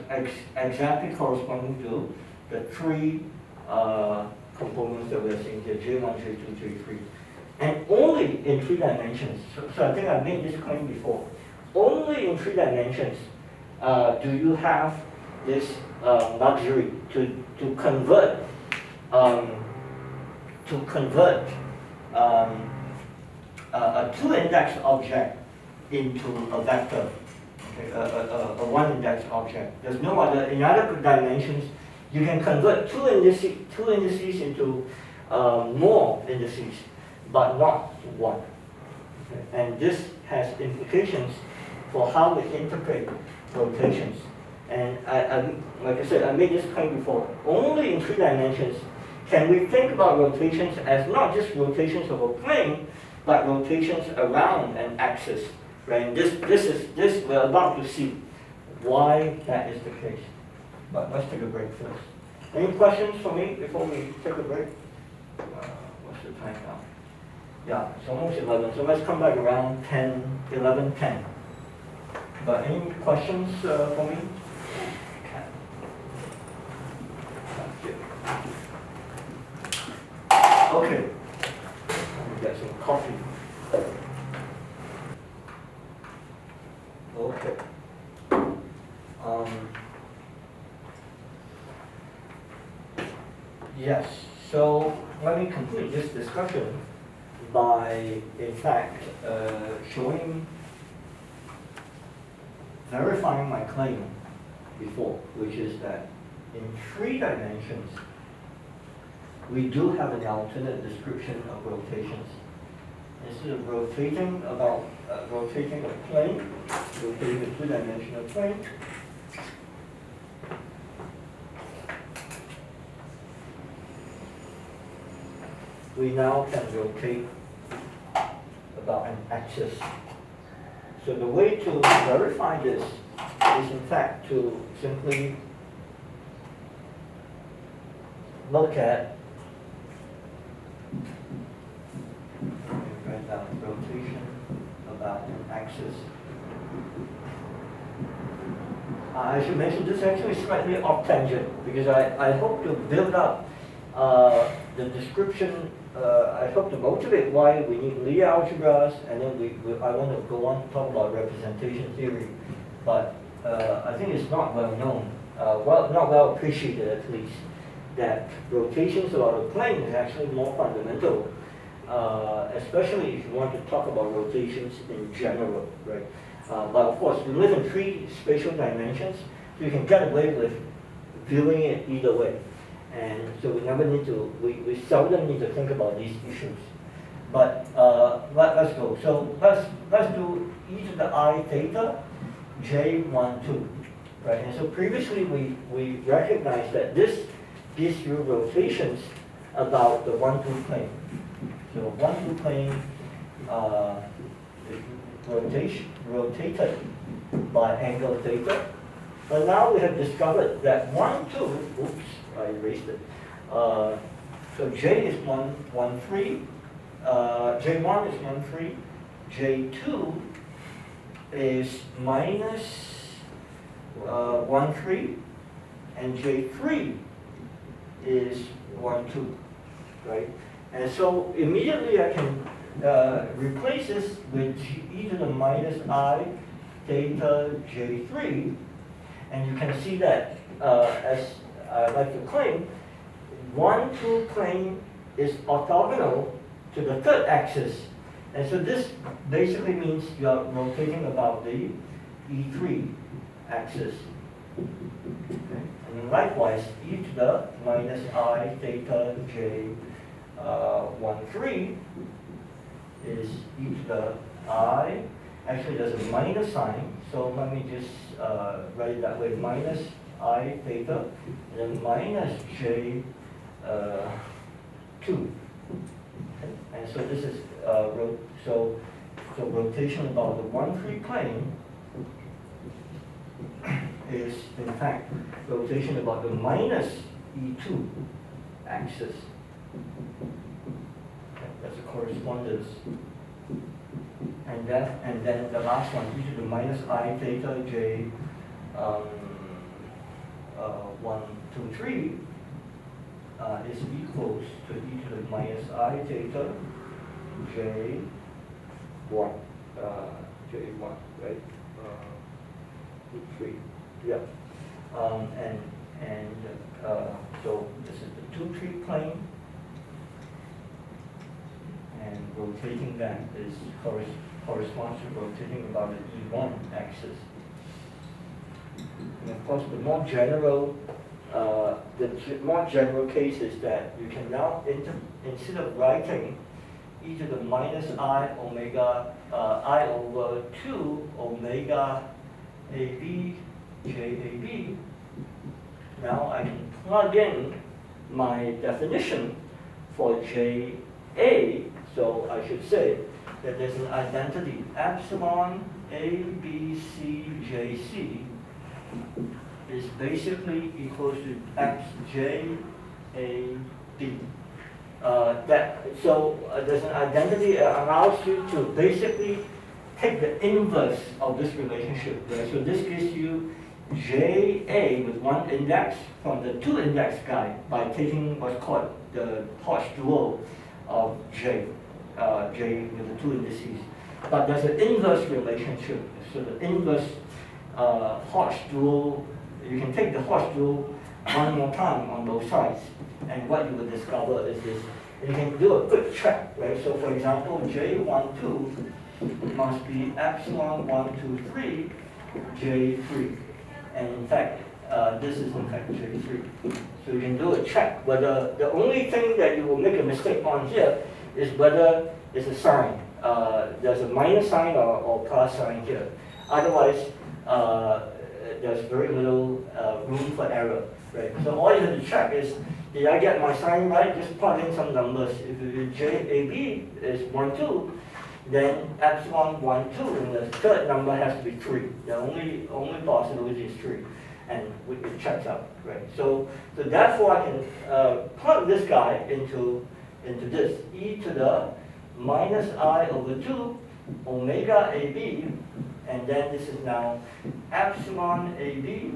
exactly corresponding to the 3 components that we're seeing here, J1, J2, J3. And only in 3 dimensions. So I think I've made this claim before. Only in 3 dimensions do you have this luxury to convert a 2-index object into a vector, okay, a 1-index object. There's no other, in other dimensions, you can convert two indices into more indices, but not one. Okay? And this has implications for how we interpret rotations. And like I said, I made this claim before. Only in 3 dimensions can we think about rotations as not just rotations of a plane, but rotations around an axis. Right? And this we're about to see why that is the case. But let's take a break first. Any questions for me before we take a break? What's the time now? Yeah, it's almost 11. So let's come back around 11:10. But any questions for me? Okay. Let me get some coffee. Okay. Yes, so let me complete this discussion by, in fact, verifying my claim before, which is that in 3 dimensions, we do have an alternate description of rotations. Instead of rotating a plane, rotating a 2-dimensional plane, we now can rotate about an axis. So the way to verify this is in fact to simply look at rotation about an axis. I should mention this actually is slightly off tangent because I hope to build up the description. I hope to motivate why we need Lie algebras, and then I want to go on to talk about representation theory. But I think it's not well known, not well appreciated at least, that rotations about a plane is actually more fundamental, especially if you want to talk about rotations in general, right? But of course, we live in 3 spatial dimensions, so you can get away with viewing it either way. And so we never need to, we seldom need to think about these issues. But let's go. So let's do e to the I theta, j1, 2. Right? And so previously we recognized that this gives you rotations about the 1, 2 plane. So 1, 2 plane rotated by angle theta. But now we have discovered that 1, 2, oops, I erased it. So J is 1, 1, 3. J1 is 1, 3. J2 is minus 1, 3. And J3 is 1, 2. Right? And so immediately I can replace this with e to the minus I theta J3. And you can see that, as I like to claim, 1, 2 plane is orthogonal to the 3rd axis. And so this basically means you are rotating about the E3 axis. Okay. And then likewise, e to the minus I theta J 1, 3 is e to the I. Actually, there's a minus sign, so let me just write it that way, minus I theta, and then minus J 2. Okay? And so this is, so rotation about the 1, 3 plane is, in fact, rotation about the minus E2 axis. Okay, that's a correspondence. And then the last one, e to the minus I theta j 1, 2, 3 is equals to e to the minus I theta j 1, j1, right? 3, yeah. So this is the 2, 3 plane, and rotating that is corresponds to rotating about the E1 axis. And of course, the more general case is that you can now instead of writing e to the minus I omega I over 2 omega AB JAB. Now I can plug in my definition for JA, so I should say that there's an identity epsilon ABCJC is basically equals to XJAB. There's an identity that allows you to basically take the inverse of this relationship. Right? So this gives you JA with one index from the two index guy by taking what's called the Hodge dual of J with the two indices. But there's an inverse relationship. So the inverse Hodge dual, you can take the Hodge dual one more time on both sides. And what you will discover is this. You can do a quick check, right? So for example, J12 must be epsilon 1, 2, 3, J3. And in fact, this is in fact J3. So you can do a check whether the only thing that you will make a mistake on here is whether it's a sign. There's a minus sign or plus sign here. Otherwise, there's very little room for error, right? So all you have to check is, did I get my sign right? Just plug in some numbers. If JAB is 1, 2, then epsilon 1, 2, and the third number has to be 3. The only possibility is 3, and it checks out, right? So therefore I can plug this guy into this, e to the minus I over 2 omega AB, and then this is now epsilon AB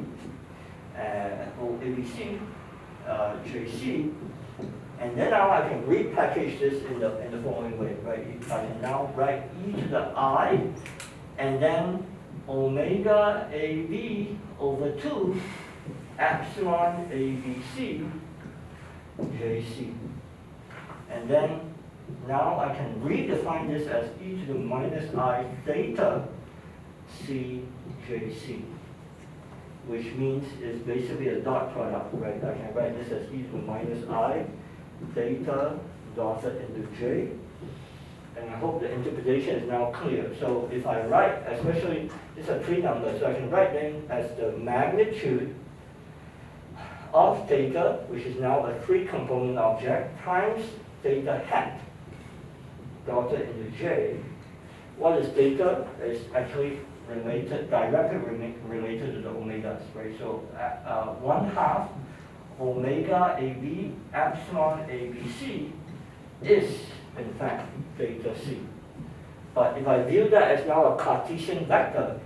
or ABC JC. And then now I can repackage this in the following way, right? I can now write e to the I, and then omega AB over 2 epsilon ABC JC. And then now I can redefine this as e to the minus I theta C JC, which means it's basically a dot product, right? I can write this as e to the minus I theta dotted into J. And I hope the interpretation is now clear. So if I write, especially, these are 3 numbers, so I can write them as the magnitude of theta, which is now a 3-component object, times theta hat dotted into J. What is theta? It's actually directly related to the omegas, right? So 1/2 omega AB epsilon ABC is in fact theta C. But if I view that as now a Cartesian vector,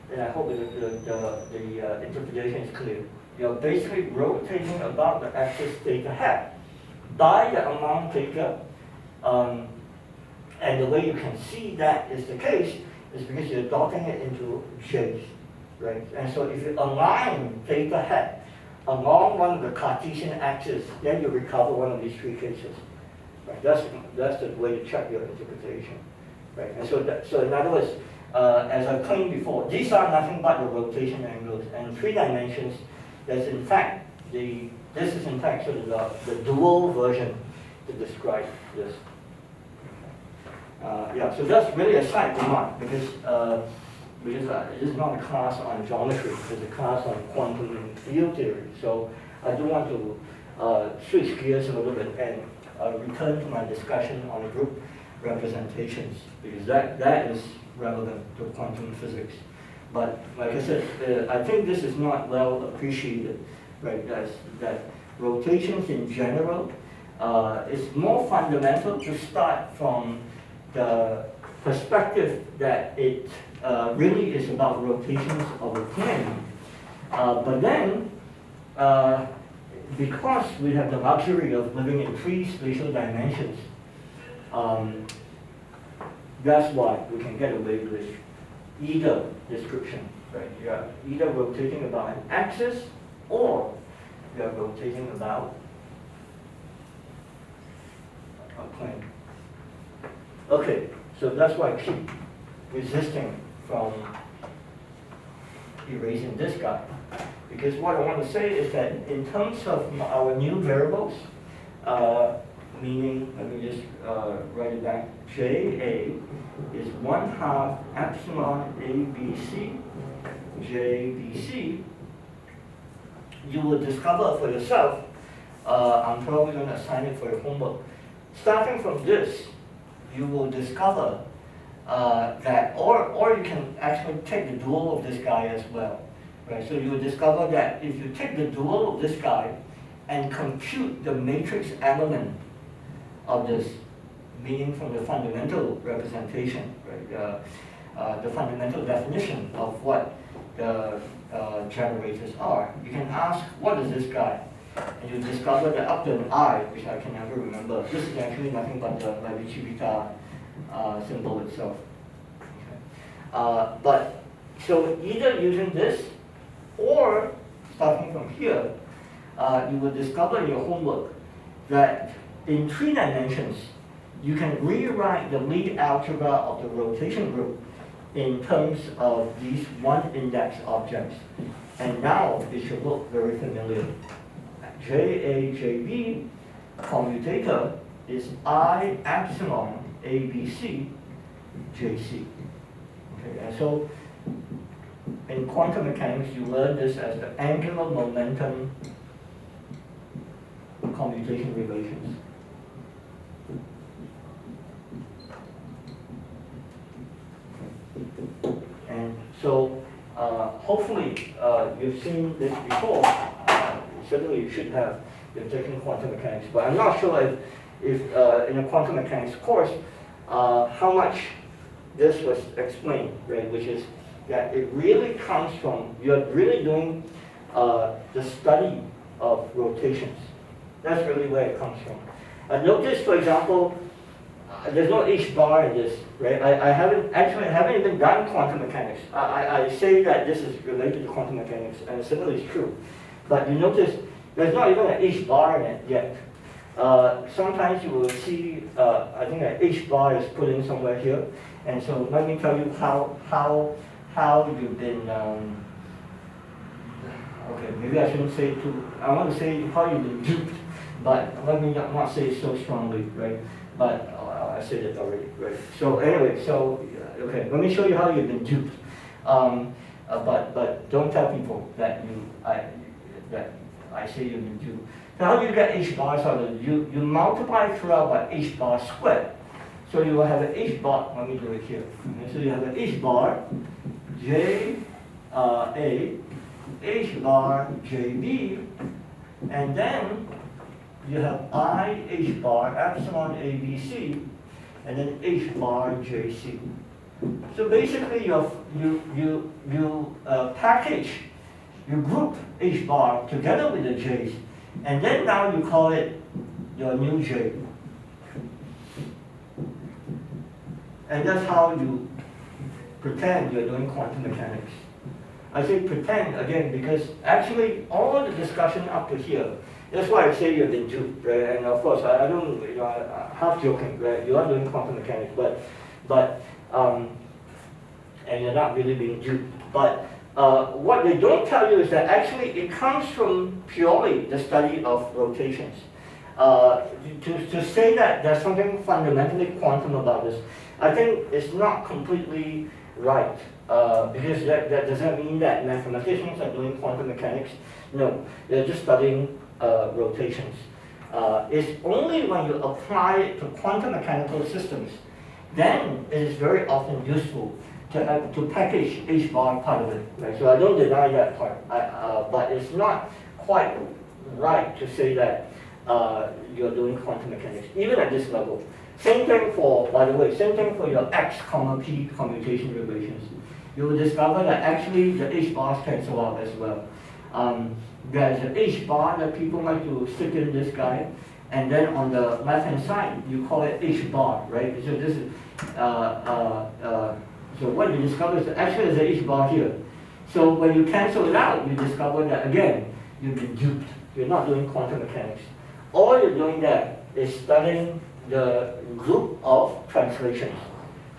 then I hope the interpretation is clear. You're basically rotating about the axis theta hat by the amount theta, and the way you can see that is the case is because you're dotting it into J's, right? And so if you align theta hat along one of the Cartesian axes, then you recover one of these 3 cases. Right? That's the way to check your interpretation. Right? And so in other words, as I claimed before, these are nothing but the rotation angles. And in 3 dimensions, this is in fact sort of the dual version to describe this. Yeah, so that's really a side remark because this is not a class on geometry, it's a class on quantum field theory. So I do want to switch gears a little bit and return to my discussion on group representations, because that is relevant to quantum physics. But like I said, I think this is not well appreciated, right? That rotations in general, it's more fundamental to start from the perspective that it really is about rotations of a plane. But then, because we have the luxury of living in 3 spatial dimensions, that's why we can get away with either description, right? You are either rotating about an axis or you are rotating about a plane. Okay, so that's why I keep resisting from erasing this guy. Because what I want to say is that in terms of our new variables, meaning, let me just write it back, JA is 1/2 epsilon ABC, JBC. You will discover for yourself, I'm probably going to assign it for your homework. Starting from this, you will discover that, or you can actually take the dual of this guy as well. Right, so you will discover that if you take the dual of this guy and compute the matrix element of this, meaning from the fundamental representation, right, the fundamental definition of what the generators are, you can ask, what is this guy? And you discover that up to an I, which I can never remember, this is actually nothing but the Levi-Civita symbol itself. Okay. But so either using this or starting from here, you will discover in your homework that in 3 dimensions, you can rewrite the Lie algebra of the rotation group in terms of these one-index objects. And now it should look very familiar. JAJB commutator is I epsilon ABC JC. Okay, and so in quantum mechanics, you learn this as the angular momentum commutation relations. And so, hopefully, you've seen this before. Certainly, you should have. You've taken quantum mechanics, but I'm not sure if in a quantum mechanics course, how much this was explained, right? Which is that it really comes from, you're really doing the study of rotations. That's really where it comes from. Notice, for example, there's no H bar in this, right? I haven't even done quantum mechanics. I say that this is related to quantum mechanics, and it certainly is true. But you notice there's not even an H bar in it yet. Sometimes you will see, I think an H bar is put in somewhere here. And so let me tell you how you've been, okay, maybe I shouldn't say it too, I want to say how you've been duped, but let me not say it so strongly, right? But I said it already, right? So anyway, so, okay, let me show you how you've been duped. But don't tell people that I say you've been duped. So how do you get H bars out of it? You multiply throughout by H bar squared. So you will have an H bar, let me do it here. Okay, so you have an H bar, J A, H bar JB, and then you have I H bar epsilon ABC, and then H bar JC. So basically you package, you group H bar together with the J's, and then now you call it your new J. And that's how you pretend you're doing quantum mechanics. I say pretend again because actually all the discussion up to here, that's why I say you've been duped, right? And of course I don't, I'm half joking, right? You are doing quantum mechanics, but and you're not really being duped. But what they don't tell you is that actually it comes from purely the study of rotations. To say that there's something fundamentally quantum about this, I think it's not completely right, because that doesn't mean that mathematicians are doing quantum mechanics. No, they're just studying rotations. It's only when you apply it to quantum mechanical systems, then it is very often useful to package H bar part of it. Right? So I don't deny that part, but it's not quite right to say that you're doing quantum mechanics, even at this level. Same thing for, by the way, same thing for your x comma p commutation relations. You will discover that actually the h bars cancel out as well. There's an h bar that people like to stick in this guy, and then on the left hand side you call it h bar, right? So this is so what you discover is that actually there's an h bar here. So when you cancel it out, you discover that again you've been duped. You're not doing quantum mechanics. All you're doing there is studying the group of translations.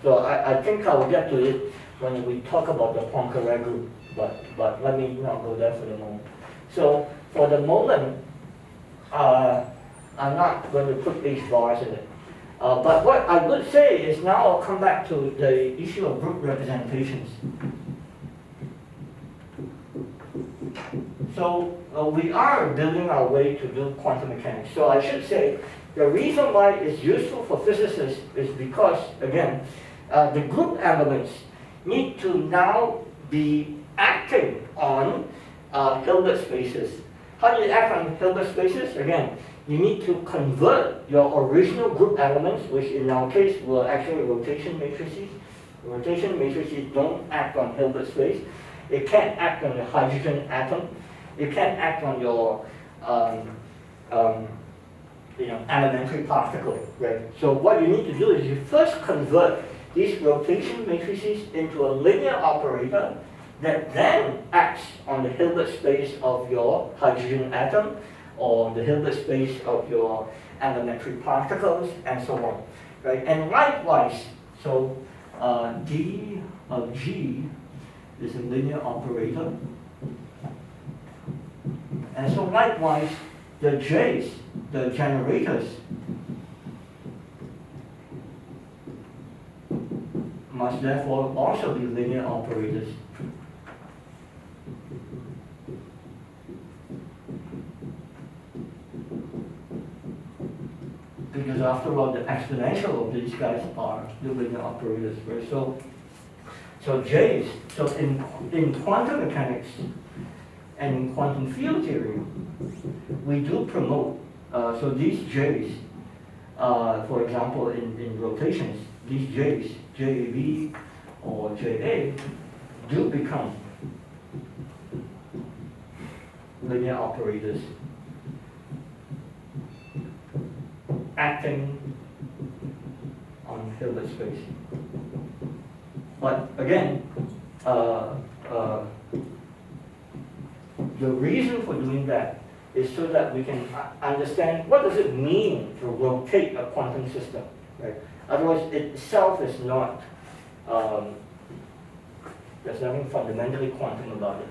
So I think I will get to it when we talk about the Poincare group, but let me not go there for the moment. So for the moment, I'm not going to put H bars in it. But what I would say is now I'll come back to the issue of group representations. So we are building our way to do quantum mechanics. So I should say the reason why it's useful for physicists is because, again, the group elements need to now be acting on Hilbert spaces. How do you act on Hilbert spaces? Again, you need to convert your original group elements, which in our case were actually rotation matrices. Rotation matrices don't act on Hilbert space. It can't act on the hydrogen atom. It can't act on your elementary particle, right? So what you need to do is you first convert these rotation matrices into a linear operator that then acts on the Hilbert space of your hydrogen atom or the Hilbert space of your elementary particles and so on, right? And likewise, so D of G is a linear operator. And so likewise, the J's, the generators, must therefore also be linear operators. Because after all, the exponential of these guys are the linear operators, right? So J's, so in quantum mechanics and in quantum field theory, we do promote, so these J's, for example, in rotations, these J's, JAB or JA, do become linear operators acting on Hilbert space. But again, the reason for doing that is so that we can understand what does it mean to rotate a quantum system, right? Otherwise, it itself is not, there's nothing fundamentally quantum about it.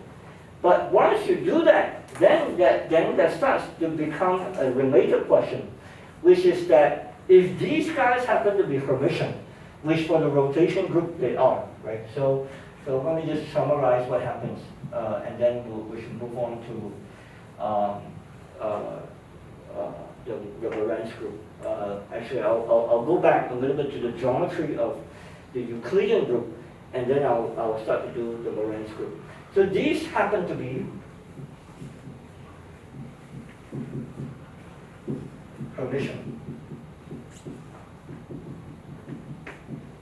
But once you do that, then that starts to become a related question, which is that if these guys happen to be Hermitian, which for the rotation group they are, right? So let me just summarize what happens, and then we should move on to the Lorentz group. Actually, I'll go back a little bit to the geometry of the Euclidean group, and then I'll start to do the Lorentz group. So these happen to be Hermitian.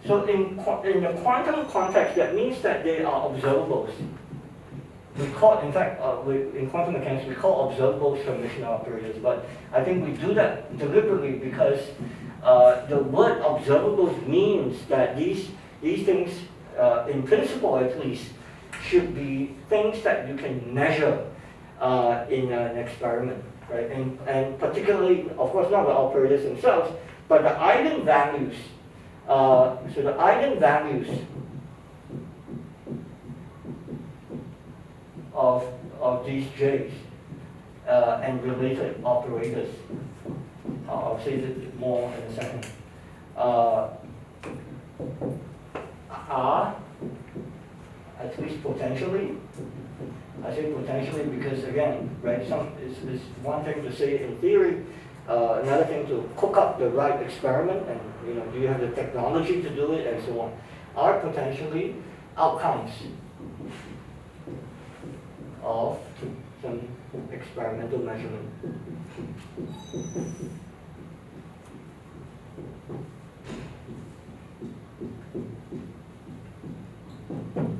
So in the quantum context, that means that they are observables. We call, in fact, in quantum mechanics, we call observables Hermitian operators, but I think we do that deliberately because the word observables means that these things, in principle at least, should be things that you can measure in an experiment, right? And particularly, of course, not the operators themselves, but the eigenvalues. So the eigenvalues of these J's and related operators. I'll say this more in a second. Are, at least potentially, I say potentially because again, right, it's one thing to say in theory, another thing to cook up the right experiment and, do you have the technology to do it and so on, are potentially outcomes of some experimental measurement.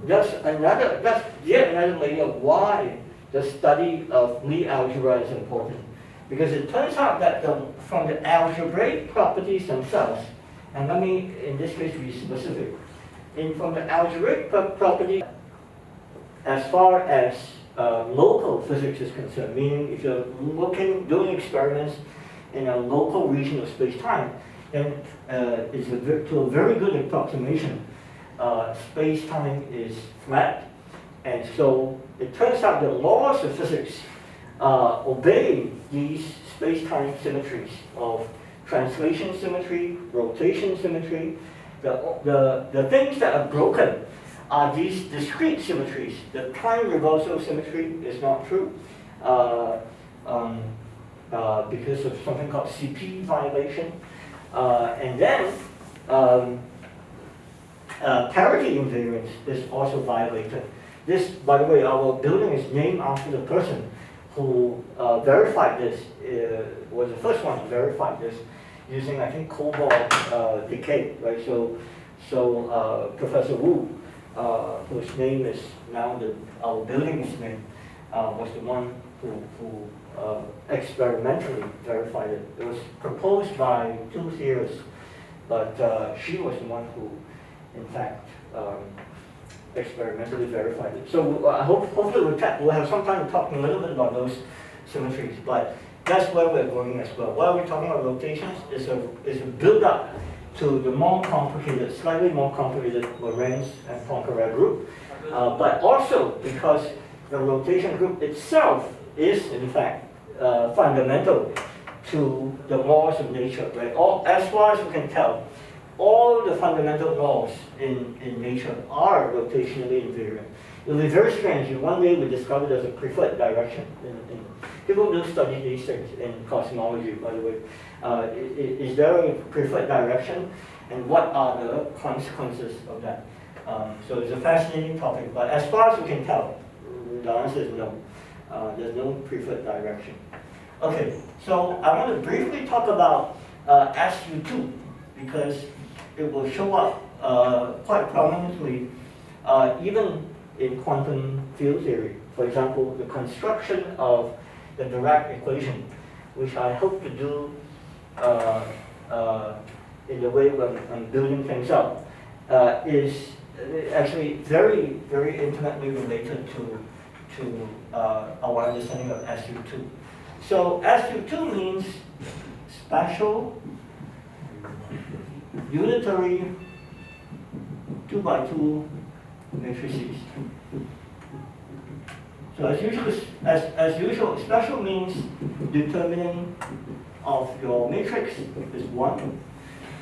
That's yet another layer of why the study of Lie algebra is important. Because it turns out that from the algebraic properties themselves, and let me, in this case, be specific. From the algebraic property, as far as local physics is concerned, meaning if you're doing experiments in a local region of space-time, then it's to a very good approximation. Space-time is flat, and so it turns out the laws of physics obey these space-time symmetries of translation symmetry, rotation symmetry. The things that are broken are these discrete symmetries. The time reversal symmetry is not true because of something called CP violation. And then parity invariance is also violated. This, by the way, our building is named after the person who verified this, was the first one to verify this using, I think, cobalt decay, right? So Professor Wu, whose name is now our building's name, was the one who experimentally verified it. It was proposed by two theorists, but she was the one who, in fact, experimentally verified it. So hopefully we'll have some time to talk a little bit about those symmetries, but that's where we're going as well. While we're talking about rotations, is a build-up to the more complicated, slightly more complicated Lorentz and Poincaré group, but also because the rotation group itself is, in fact, fundamental to the laws of nature, right? As far as we can tell, all the fundamental laws in nature are rotationally invariant. It will be very strange. One day we discovered there's a preferred direction. People do study these things in cosmology, by the way. Is there a preferred direction? And what are the consequences of that? So it's a fascinating topic, but as far as we can tell, the answer is no. There's no preferred direction. Okay, so I want to briefly talk about SU2, because it will show up quite prominently even in quantum field theory. For example, the construction of the Dirac equation, which I hope to do in the way when I'm building things up, is actually very, very intimately related to our understanding of SU2. So SU2 means special unitary 2x2 matrices. So as usual, special means determinant of your matrix is 1,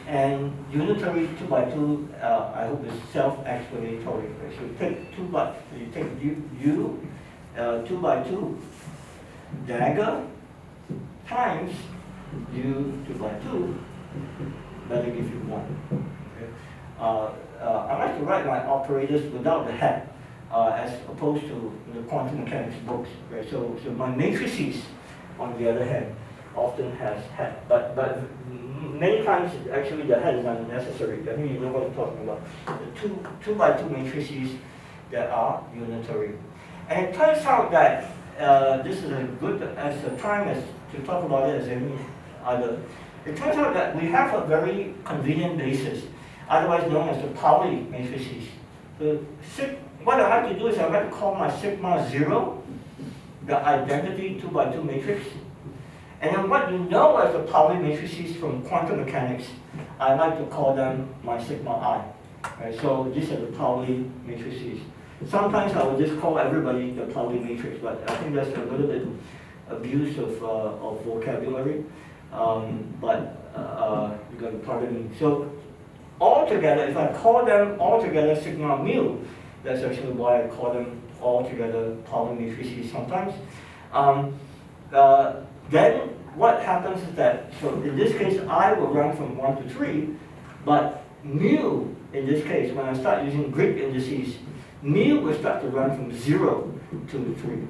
and unitary 2x2 I hope is self-explanatory. Right? So you take U 2x2 dagger times U 2x2, that'll give you 1. Okay? I like to write my operators without the hat, as opposed to the quantum mechanics books. Right? So my matrices, on the other hand, often has hat, but many times actually the hat is unnecessary. I think you know what I'm talking about. The 2x2 matrices that are unitary. And it turns out that this is as good as a time as to talk about it as any other. It turns out that we have a very convenient basis, otherwise known as the Pauli matrices. What I like to do is I like to call my sigma 0 the identity 2x2 matrix. And then what you know as the Pauli matrices from quantum mechanics, I like to call them my sigma I. Right? So these are the Pauli matrices. Sometimes I will just call everybody the Pauli matrix, but I think that's a little bit abuse of vocabulary. But you're going to pardon me. So altogether, if I call them altogether sigma mu, that's actually why I call them altogether Pauli matrices sometimes. Then what happens is that, so in this case, I will run from 1 to 3, but mu, in this case, when I start using Greek indices, mu will start to run from 0 to 3.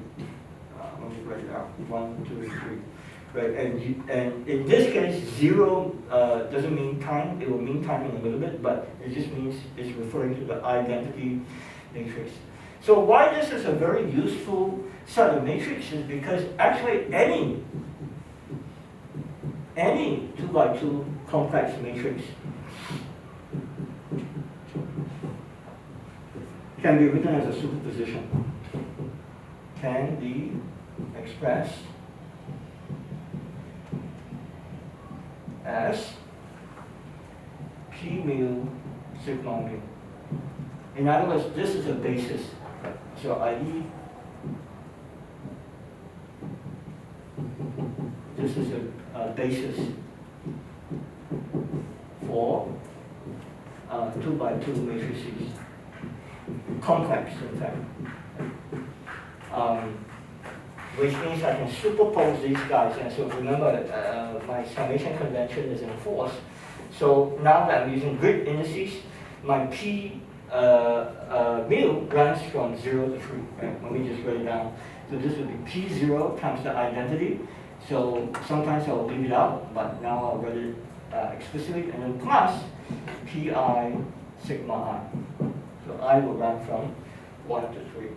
let me write it out, 1, 2, 3. Right, and in this case, 0 doesn't mean time, it will mean time in a little bit, but it just means it's referring to the identity matrix. So why this is a very useful set of matrices, because actually any 2 by 2 complex matrix can be written as a superposition, can be expressed as P mu sigma mu. In other words, this is a basis. So i.e., this is a basis for 2 by 2 matrices, complex in fact. Which means I can superpose these guys. And so remember, my summation convention is in force. So now that I'm using grid indices, my P mu runs from 0 to 3. Right? Let me just write it down. So this would be P0 times the identity. So sometimes I'll leave it out, but now I'll write it explicitly. And then plus Pi sigma I. So I will run from 1 to 3.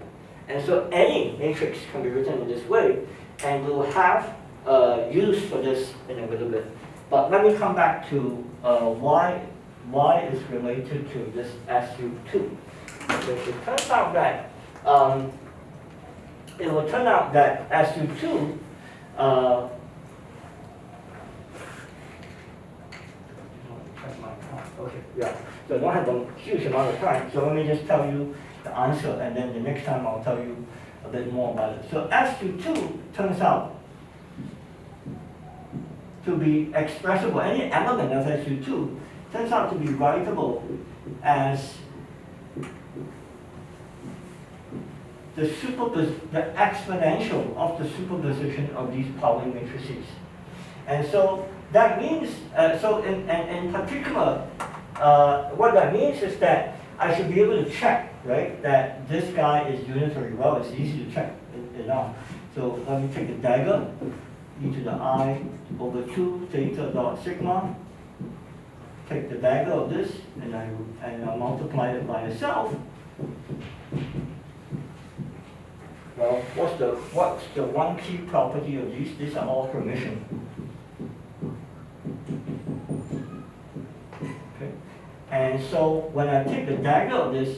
And so any matrix can be written in this way, and we'll have use for this in a little bit. But let me come back to why is related to this SU2. So it turns out that it will turn out that SU2 okay, yeah. So I don't have a huge amount of time, so let me just tell you the answer, and then the next time I'll tell you a bit more about it. So SU2 turns out to be expressible, any element of SU2 turns out to be writable as the exponential of the superposition of these Pauli matrices. And so that means, so in particular, what that means is that I should be able to check, right, that this guy is unitary. Well, it's easy to check it now. So let me take the dagger, e to the I over 2 theta dot sigma. Take the dagger of this, and I multiply it by itself. Well, what's the one key property of these? These are all permission. Okay. And so when I take the dagger of this,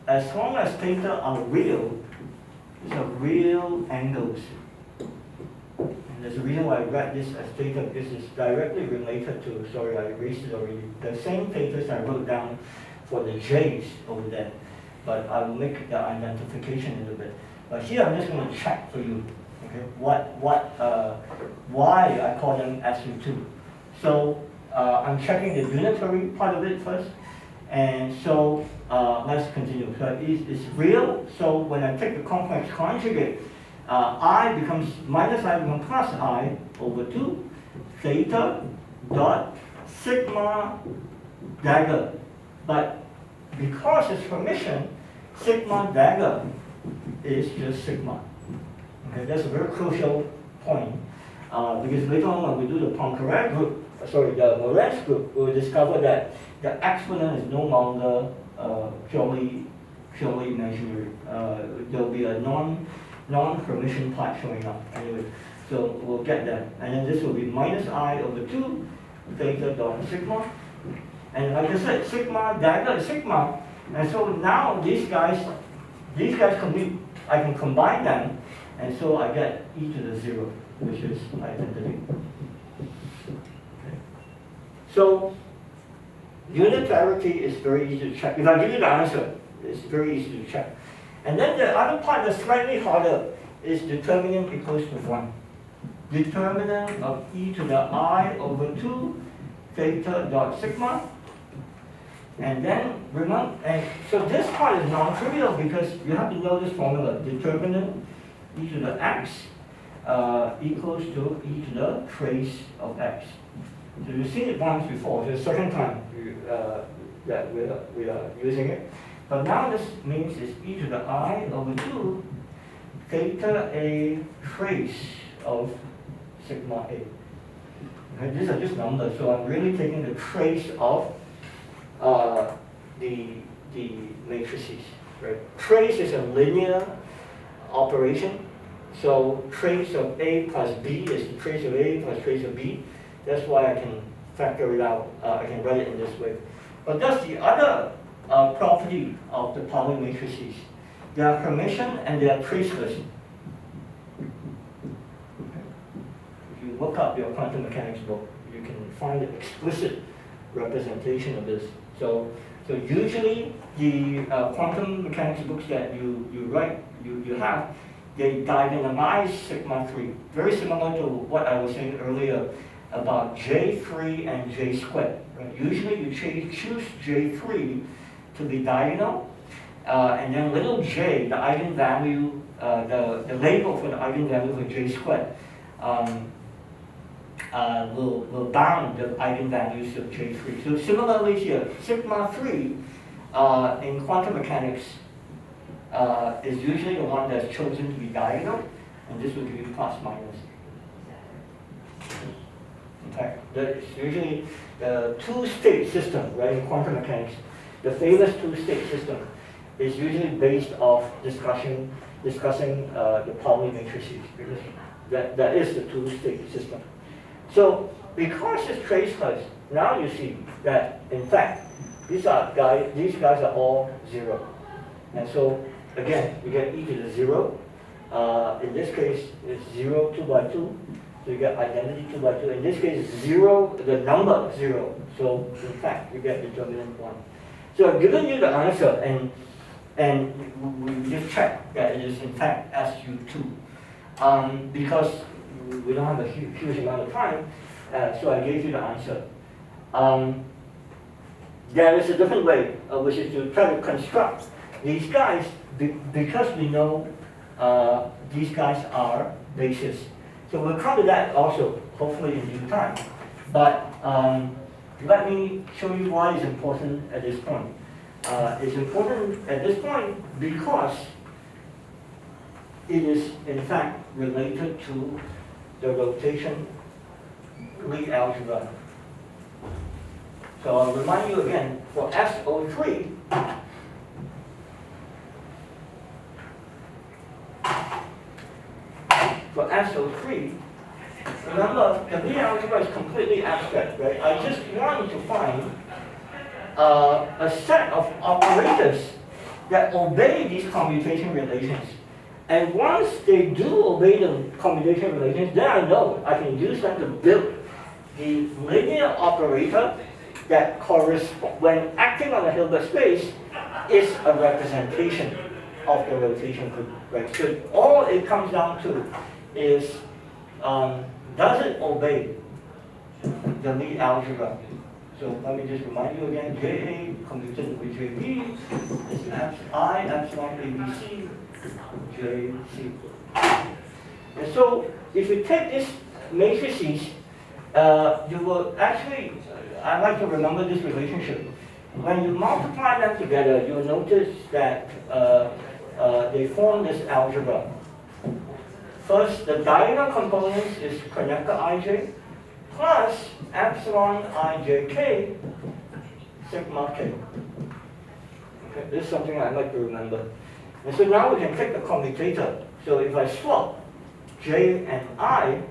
as long as theta are real, these are real angles. And there's a reason why I read this as theta, because it's directly related to, sorry, I erased it already, the same thetas I wrote down for the j's over there. But I will make the identification in a bit. But here I'm just going to check for you, okay, why I call them SU2. So I'm checking the unitary part of it first. And so let's continue. So it's real. So when I take the complex conjugate, I becomes minus I becomes plus I over 2 theta dot sigma dagger. But because it's permission, sigma dagger is just sigma. Okay, that's a very crucial point. Because later on when we do the Poincaré group, the Lorentz group, we'll discover that the exponent is no longer purely imaginary. There'll be a non-permission part showing up anyway. So we'll get that. And then this will be minus I over 2 theta dot sigma. And like I said, sigma dagger is sigma. And so now these guys I can combine them, and so I get e to the 0, which is identity. Okay. So unitarity is very easy to check. If I give you the answer, it's very easy to check. And then the other part that's slightly harder is determinant equals to 1. Determinant of e to the I over 2 theta dot sigma. And then remember, and so this part is non-trivial because you have to know this formula. Determinant e to the x equals to e to the trace of x. So you've seen it once before. It's the second time that we are using it. But now this means it's e to the I over 2 theta A trace of sigma A. Okay, these are just numbers, so I'm really taking the trace of the matrices. Right? Trace is a linear operation, so trace of A plus B is the trace of A plus trace of B. That's why I can factor it out. I can write it in this way. But that's the other property of the Pauli matrices. They are Hermitian and they are traceless. If you look up your quantum mechanics book, you can find an explicit representation of this. So usually the quantum mechanics books that you have, they diagonalize sigma 3. Very similar to what I was saying earlier about J3 and J squared. Right? Usually you choose J3 to be diagonal, and then little j, the eigenvalue, the label for the eigenvalue for J squared, will bound the eigenvalues of J3. So similarly here, sigma 3 in quantum mechanics is usually the one that's chosen to be diagonal, and this will give you plus minus. In fact, it's usually the two-state system, right, in quantum mechanics. The famous two-state system is usually based off discussing the Pauli matrices, because that is the two-state system. So because it's traceless, now you see that in fact these guys are all 0. And so again, you get e to the 0. In this case, it's 0, 2 by 2. So you get identity 2 by 2. In this case, 0, the number 0. So in fact, you get determinant 1. So I've given you the answer, and we just check that it is in fact SU2. Because we don't have a huge amount of time, so I gave you the answer. There is a different way, which is to try to construct these guys, because we know these guys are bases. So we'll come to that also, hopefully in due time. But let me show you why it's important at this point. It's important at this point because it is in fact related to the rotation Lie algebra. So I'll remind you again, for SO3, remember, the Lie algebra is completely abstract, right? I just want to find a set of operators that obey these commutation relations. And once they do obey the commutation relations, then I know I can use them to build the linear operator that corresponds, when acting on a Hilbert space, is a representation of the rotation group. Right? So all it comes down to is, does it obey the Lie algebra? So let me just remind you again, JA commuted with JB is I epsilon ABC JC. And so if you take these matrices, you will actually, I like to remember this relationship. When you multiply them together, you'll notice that they form this algebra. First, the diagonal components is connector ij plus epsilon ijk sigma k. Okay, this is something I like to remember. And so now we can take the commutator. So if I swap j and I,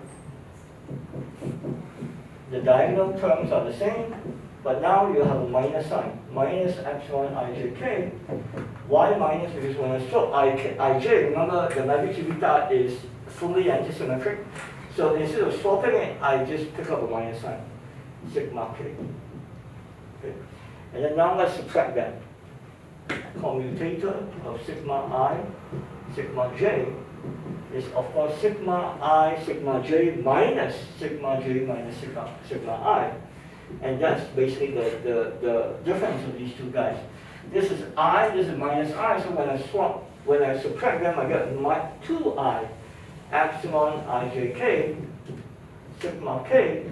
the diagonal terms are the same, but now you have a minus sign. Minus epsilon ijk. Why minus? Because when I swap ij, remember the magnitude beta is fully antisymmetric. So instead of swapping it, I just pick up a minus sign. Sigma k. Okay. And then now let's subtract that. Commutator of sigma I, sigma j is of course sigma I, sigma j minus sigma I. And that's basically the difference of these two guys. This is I, this is minus I, so when I subtract them, I get 2I epsilon ijk sigma k.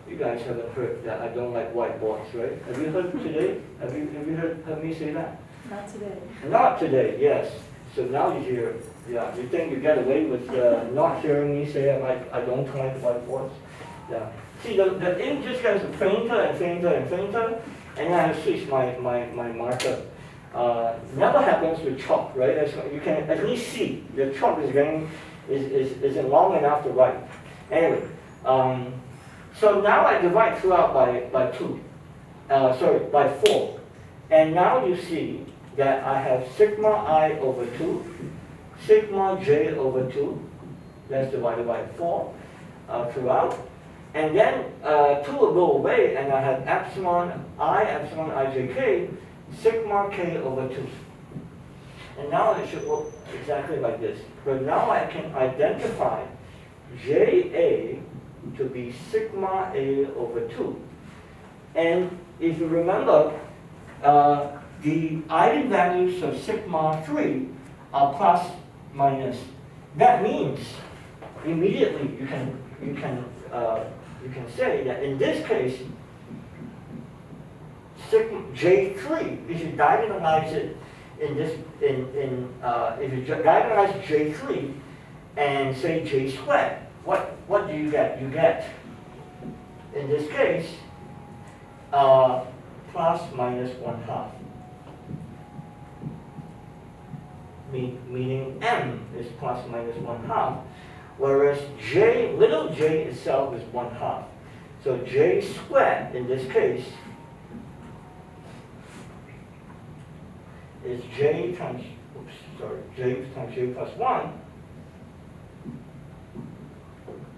You guys haven't heard that I don't like whiteboards, right? Have you heard today? Have you heard me say that? Not today. Not today, yes. So now you hear, yeah, you think you get away with not hearing me say I don't like whiteboards? Yeah. See, the ink just gets fainter and fainter and fainter, and then I switch my marker. Never happens with chalk, right? You can at least see the chalk isn't long enough to write. Anyway, so now I divide throughout by 4. And now you see that I have sigma I over 2, sigma j over 2, that's divided by 4 throughout. And then 2 will go away, and I have epsilon ijk, sigma k over 2. And now it should look exactly like this. But now I can identify JA to be sigma A over 2. And if you remember, the eigenvalues of sigma 3 are plus minus. That means immediately you can say that in this case, sigma J3, if you diagonalize it if you diagonalize J3 and say J squared, what do you get? You get, in this case, plus minus 1/2. Meaning M is plus minus 1/2, whereas little j itself is 1/2. So J squared, in this case, is J times J plus 1,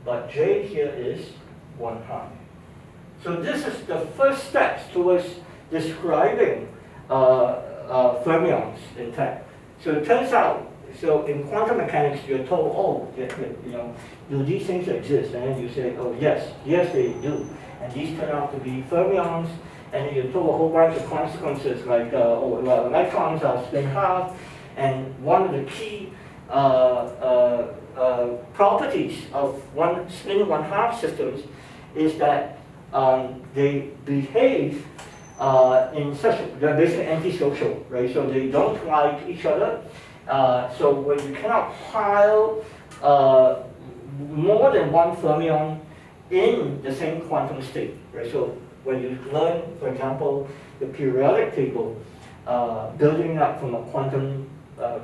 but J here is 1/2. So this is the first steps towards describing fermions, in fact. So it turns out, so in quantum mechanics, you're told, oh, do these things exist? And then you say, oh, yes, they do. And these turn out to be fermions, and then you're told a whole bunch of consequences, like, electrons are spin half, and one of the key properties of spin 1/2 systems is that they behave in they're basically antisocial, right? So they don't like each other. So when you cannot pile more than one fermion in the same quantum state, right? So when you learn, for example, the periodic table, building up from a quantum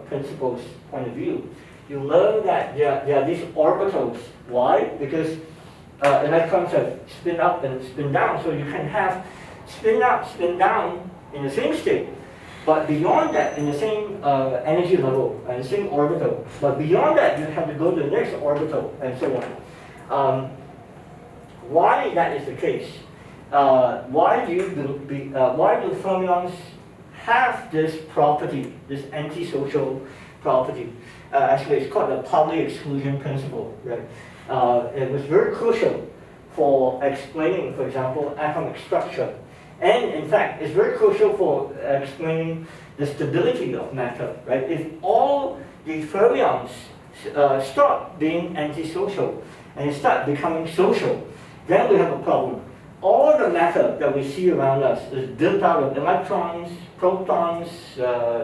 principles point of view, you learn that there are these orbitals. Why? Because electrons have spin up and spin down, so you can have spin up, spin down in the same state, but beyond that, in the same energy level and the same orbital, but beyond that, you have to go to the next orbital and so on. Why that is the case? Why do fermions have this property, this antisocial property? Actually, it's called the Pauli exclusion principle, right? It was very crucial for explaining, for example, atomic structure. And in fact, it's very crucial for explaining the stability of matter, right? If all the fermions start being antisocial and start becoming social, then we have a problem. All the matter that we see around us is built out of electrons, protons,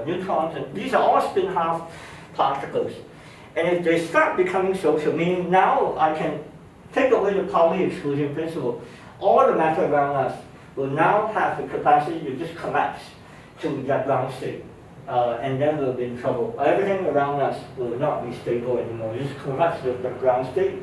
neutrons, and these are all spin half particles. And if they start becoming social, meaning now I can take away the Pauli exclusion principle, all the matter around us will now have the capacity to just collapse to that ground state. And then we'll be in trouble. Everything around us will not be stable anymore. Just collapse to the ground state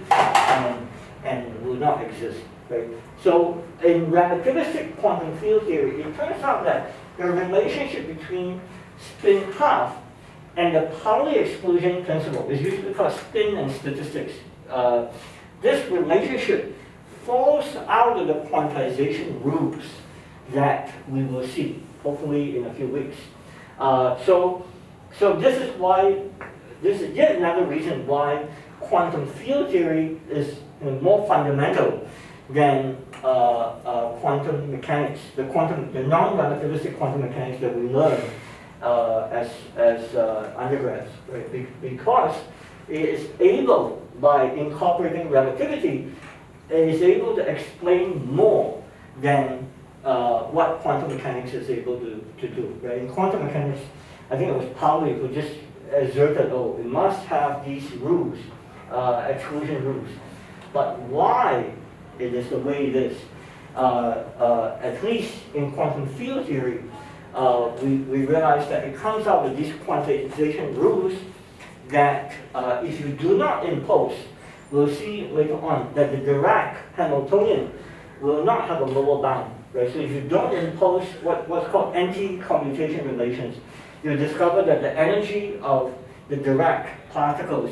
and will not exist. Right? So in relativistic quantum field theory, it turns out that the relationship between spin half and the Pauli exclusion principle is usually called spin and statistics. This relationship falls out of the quantization rules that we will see, hopefully in a few weeks. So this is yet another reason why quantum field theory is more fundamental than quantum mechanics, the non-relativistic quantum mechanics that we learn as undergrads, right? Because it is able, by incorporating relativity, it is able to explain more than what quantum mechanics is able to do, right? In quantum mechanics, I think it was Pauli who just asserted, oh, it must have these rules, exclusion rules. But why it is the way it is, at least in quantum field theory, we realize that it comes out with these quantization rules that if you do not impose, we'll see later on that the Dirac Hamiltonian will not have a lower bound, right? So if you don't impose what's called anti-commutation relations, you'll discover that the energy of the Dirac particles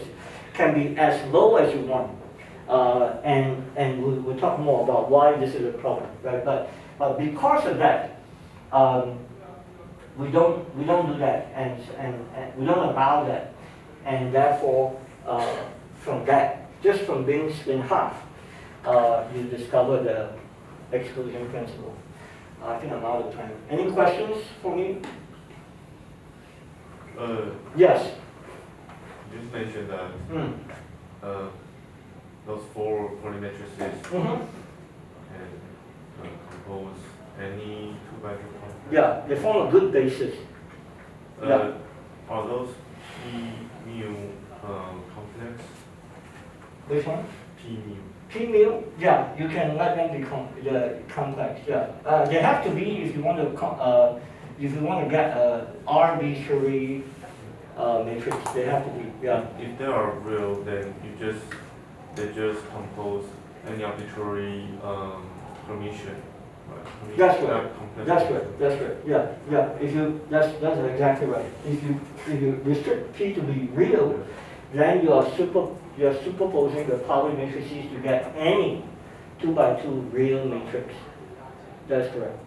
can be as low as you want. And we'll talk more about why this is a problem, right? But because of that, we don't do that, and we don't allow that, and therefore, from that, just from being spin half, you discover the exclusion principle. I think I'm out of time. Any questions for me? Yes. You just mentioned that those four polymatrices Mm-hmm. can compose any two-dimensional complex. Yeah, they form a good basis. Yeah. Are those P-mu complex? Which one? P-mu. P-mu? Yeah, you can let them be complex. Yeah, they have to be if you want to get a arbitrary matrix. They have to be. Yeah. If they are real, then they just compose any arbitrary permission. Right? That's right. That's right. That's right. Yeah, yeah. That's exactly right. If you restrict P to be real, then you are superposing the Pauli matrices to get any 2x2 real matrix. That's correct.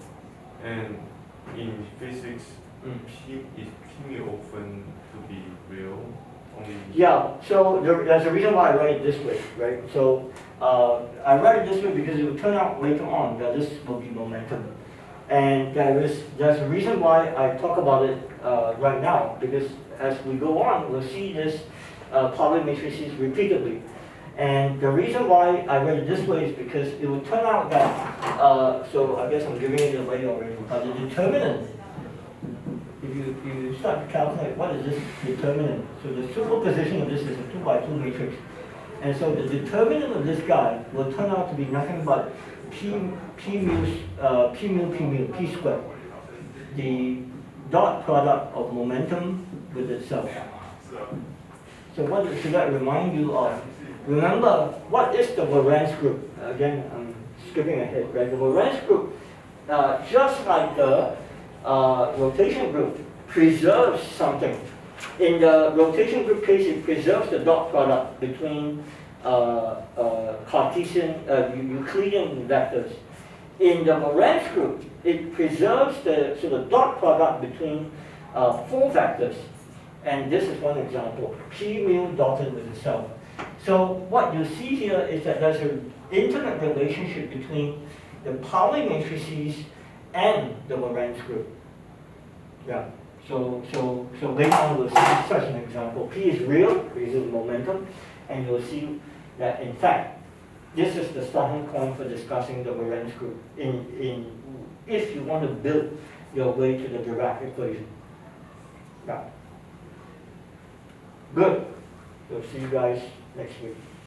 And in physics, is P often to be real? Only Yeah, so there's a reason why I write it this way, right? So I write it this way because it will turn out later on that this will be momentum. And there's a reason why I talk about it right now, because as we go on, we'll see this Pauli matrices repeatedly. And the reason why I write it this way is because it will turn out that, so I guess I'm giving it away already, but the determinant, if you start to calculate what is this determinant, so the superposition of this is a 2x2 matrix. And so the determinant of this guy will turn out to be nothing but P squared, the dot product of momentum with itself. So what should that remind you of? Remember, what is the Lorentz group? Again, I'm skipping ahead, right? The Lorentz group, just like the rotation group, preserves something. In the rotation group case, it preserves the dot product between Cartesian, Euclidean vectors. In the Lorentz group, it preserves the sort of dot product between four vectors. And this is one example, P mu dotted with itself. So what you see here is that there's an intimate relationship between the Pauli matrices and the Lorentz group. Yeah. So later on we'll see such an example. P is real, P is momentum, and you'll see that in fact this is the starting point for discussing the Lorentz group if you want to build your way to the Dirac equation. Yeah. Good. We'll see you guys next week.